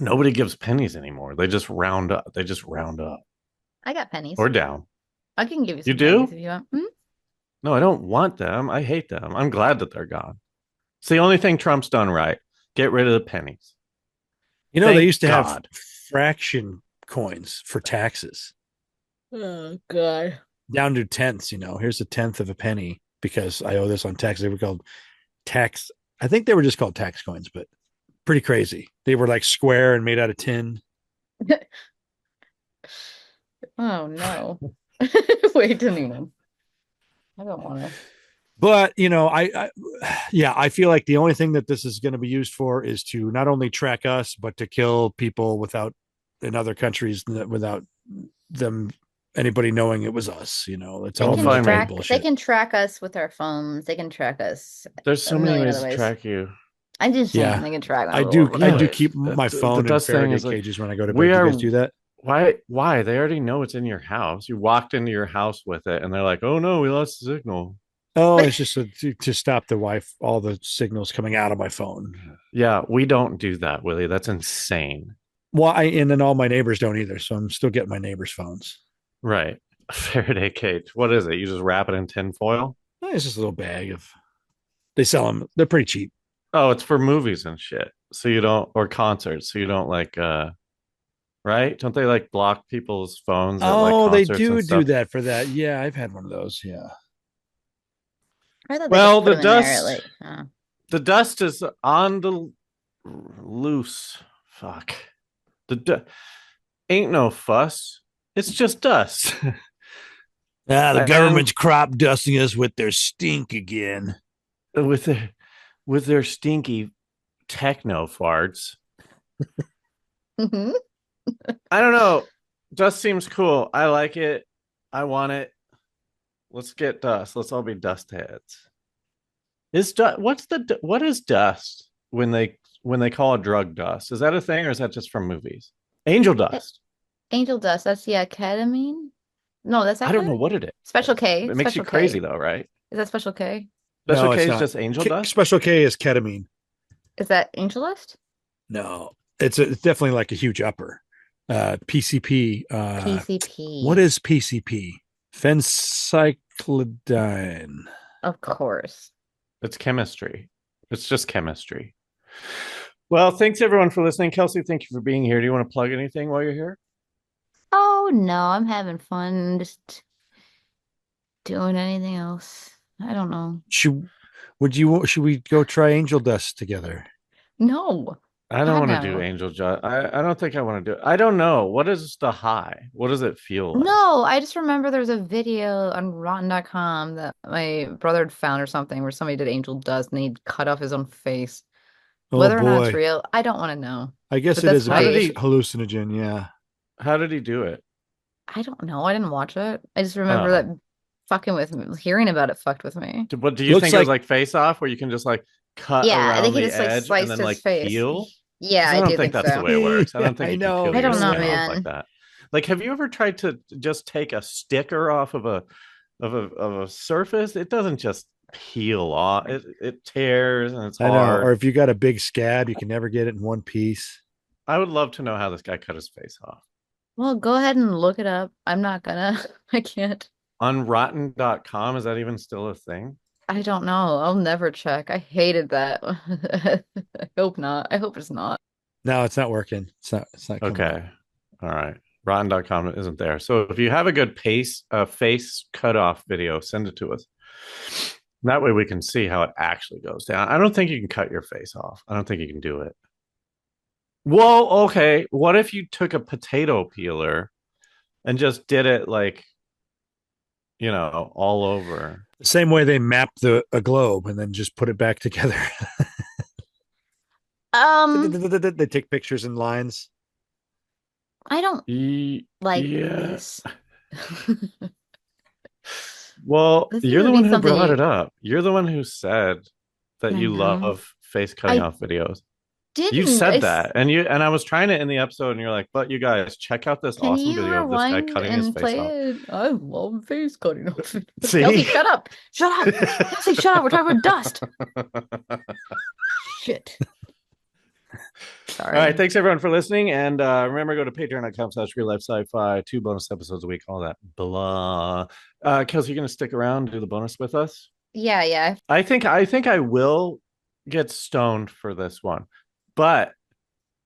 Nobody gives pennies anymore. They just round up. They just round up I got pennies. or down. I can give you You some pennies do? if you want. No, I don't want them. I hate them. I'm glad that they're gone. It's the only thing Trump's done right. Get rid of the pennies. they Thank used to have God. fraction coins for taxes Oh God. down to tenths. Here's a tenth of a penny because I owe this on tax. They were called tax. I think they were just called tax coins, but pretty crazy. They were like square and made out of tin. Oh no. Wait, didn't even. I don't want to. But yeah, I feel like the only thing that this is going to be used for is to not only track us, but to kill people in other countries without them anybody knowing it was us. It's They all can fine, military man. track. They bullshit. can track us with our phones. They can track us There's a so many million ways other to ways. track you. I'm just saying Yeah, they can track I all do. over I the do Anyways, place. keep my the phone in best thing Faraday is like cages when I go to bed. we Do you are guys do that? why? They already know it's in your house. You walked into your house with it and they're like, oh no, we lost the signal. Oh, it's just to stop all the signals coming out of my phone. Yeah, we don't do that, Willie. That's insane. Well, and then all my neighbors don't either, so I'm still getting my neighbors' phones. Right. Faraday cage. What is it? You just wrap it in tin foil? It's just a little bag of. They sell them. They're pretty cheap. Oh, it's for movies and shit. So you don't, or concerts. So you don't like, right? Don't they like block people's phones at like Oh, they concerts and do stuff? that for that. Yeah, I've had one of those. Yeah. I thought they Well, just put the them in dust, there, like, the dust is on the loose. Fuck. Ain't no fuss. It's just dust. The And government's crop dusting us with their stink again. with their stinky techno farts. mhm. I don't know. Dust seems cool. I like it. I want it. Let's get dust. Let's all be dust heads. What is dust when they call a drug dust? Is that a thing or is that just from movies? Angel dust. Angel dust. That's ketamine. No, that's I don't know what it is. Special K. It makes Special you crazy K. though, right? Is that Special K? Special No, K it's is not. just angel dust. Special K is ketamine. Is that Angel dust? No, it's definitely like a huge upper. PCP. PCP. What is PCP? Phencyclidine. Of course. It's chemistry. It's just chemistry. Well, thanks everyone for listening. Kelsey, thank you for being here. Do you want to plug anything while you're here? Oh no, I'm having fun. Just doing anything else. I don't know. Should we go try angel dust together? No. I don't God, want to do no. angel dust. I don't think I want to do it. I don't know. What is the high? What does it feel like? No, I just remember there was a video on rotten.com that my brother had found or something where somebody did angel dust and he'd cut off his own face. Oh, Whether or not it's boy. real, I don't want to know. I guess But it that's is a How did bit he- hallucinogen. Yeah. How did he do it? I don't know. I didn't watch it. I just remember Oh. that fucking with me, hearing about it fucked with me. What do you Looks think it was like- like Face Off, where you can just like cut Yeah, I around think he the just like edge sliced and then his like face. peel? Yeah, 'Cause I don't do think think that's so. the way it works. I don't think I you can know. peel I don't your know, skin off man. like that. Like, have you ever tried to just take a sticker off of a surface? It doesn't just peel off. It tears and it's I know. hard. Or if you got a big scab, you can never get it in one piece. I would love to know how this guy cut his face off. Well, go ahead and look it up. I'm not gonna. I can't. On rotten.com, is that even still a thing? I don't know. I'll never check. I hated that. I hope not. I hope it's not. No, it's not working. It's not coming up. Okay. All right. Rotten.com isn't there. So if you have a good face cutoff video, send it to us. That way we can see how it actually goes down. I don't think you can cut your face off. I don't think you can do it. Whoa, okay. What if you took a potato peeler and just did it like, all over? The same way they mapped a globe and then just put it back together. They take pictures and lines. I don't like Yeah. this. Well, This you're would the be one who something brought you- it up. You're the one who said that I you know. love face cutting I off videos. Didn't You I said s- that, and I was trying it in the episode, and you're like, "But you guys, check out this Can awesome you video of this guy rewind cutting his and face play off." it? I love face cutting off. See? Kelsey, shut up! Shut up! Kelsey, shut up! We're talking about dust. Shit. Sorry. All right, thanks everyone for listening, and remember, go to patreon.com/RealLifeSciFi. 2 bonus episodes a week, all that blah. Kelsey, you gonna stick around and do the bonus with us? Yeah. I think I will get stoned for this one, but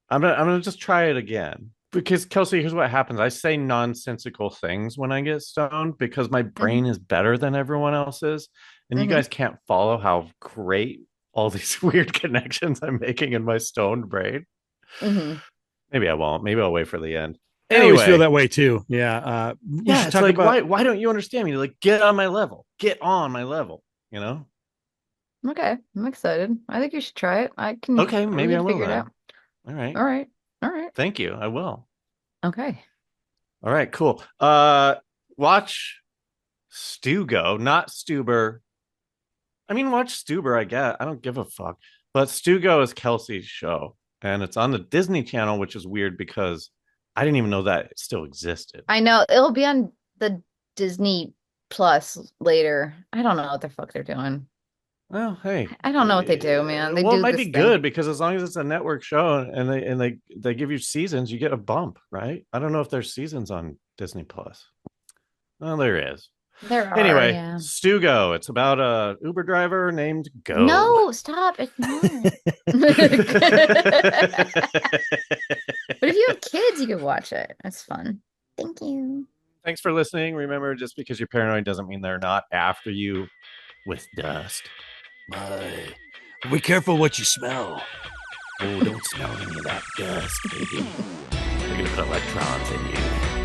I'm gonna just try it again, because Kelsey, here's what happens. I say nonsensical things when I get stoned because my brain is better than everyone else's, and you guys can't follow how great all these weird connections I'm making in my stoned brain. Maybe I won't. Maybe I'll wait for the end. I always feel that way too. Yeah. We should It's talk like, about why don't you understand me? Like, get on my level. Get on my level. Okay, I'm excited. I think you should try it. I can. Okay, we maybe I can will figure it then. out. All right. All right. Thank you. I will. Okay. All right, cool. Watch Stugo, not Stuber. I mean, watch Stuber, I guess. I don't give a fuck. But Stugo is Kelsey's show, and it's on the Disney Channel, which is weird because I didn't even know that it still existed. I know it'll be on the Disney Plus later. I don't know what the fuck they're doing. Well, hey, I don't know what they do, man. They well, do it might this be thing. good because as long as it's a network show and they give you seasons, you get a bump, right? I don't know if there's seasons on Disney Plus. Well, there is. There are. Anyway, Yeah. Stu Go. It's about a Uber driver named Go. No, stop. It's not. But if you have kids, you could watch it. That's fun. Thank you. Thanks for listening. Remember, just because you're paranoid doesn't mean they're not after you with dust. Bye. Be careful what you smell. Oh, don't smell any of that dust, baby. They're going to put electrons in you.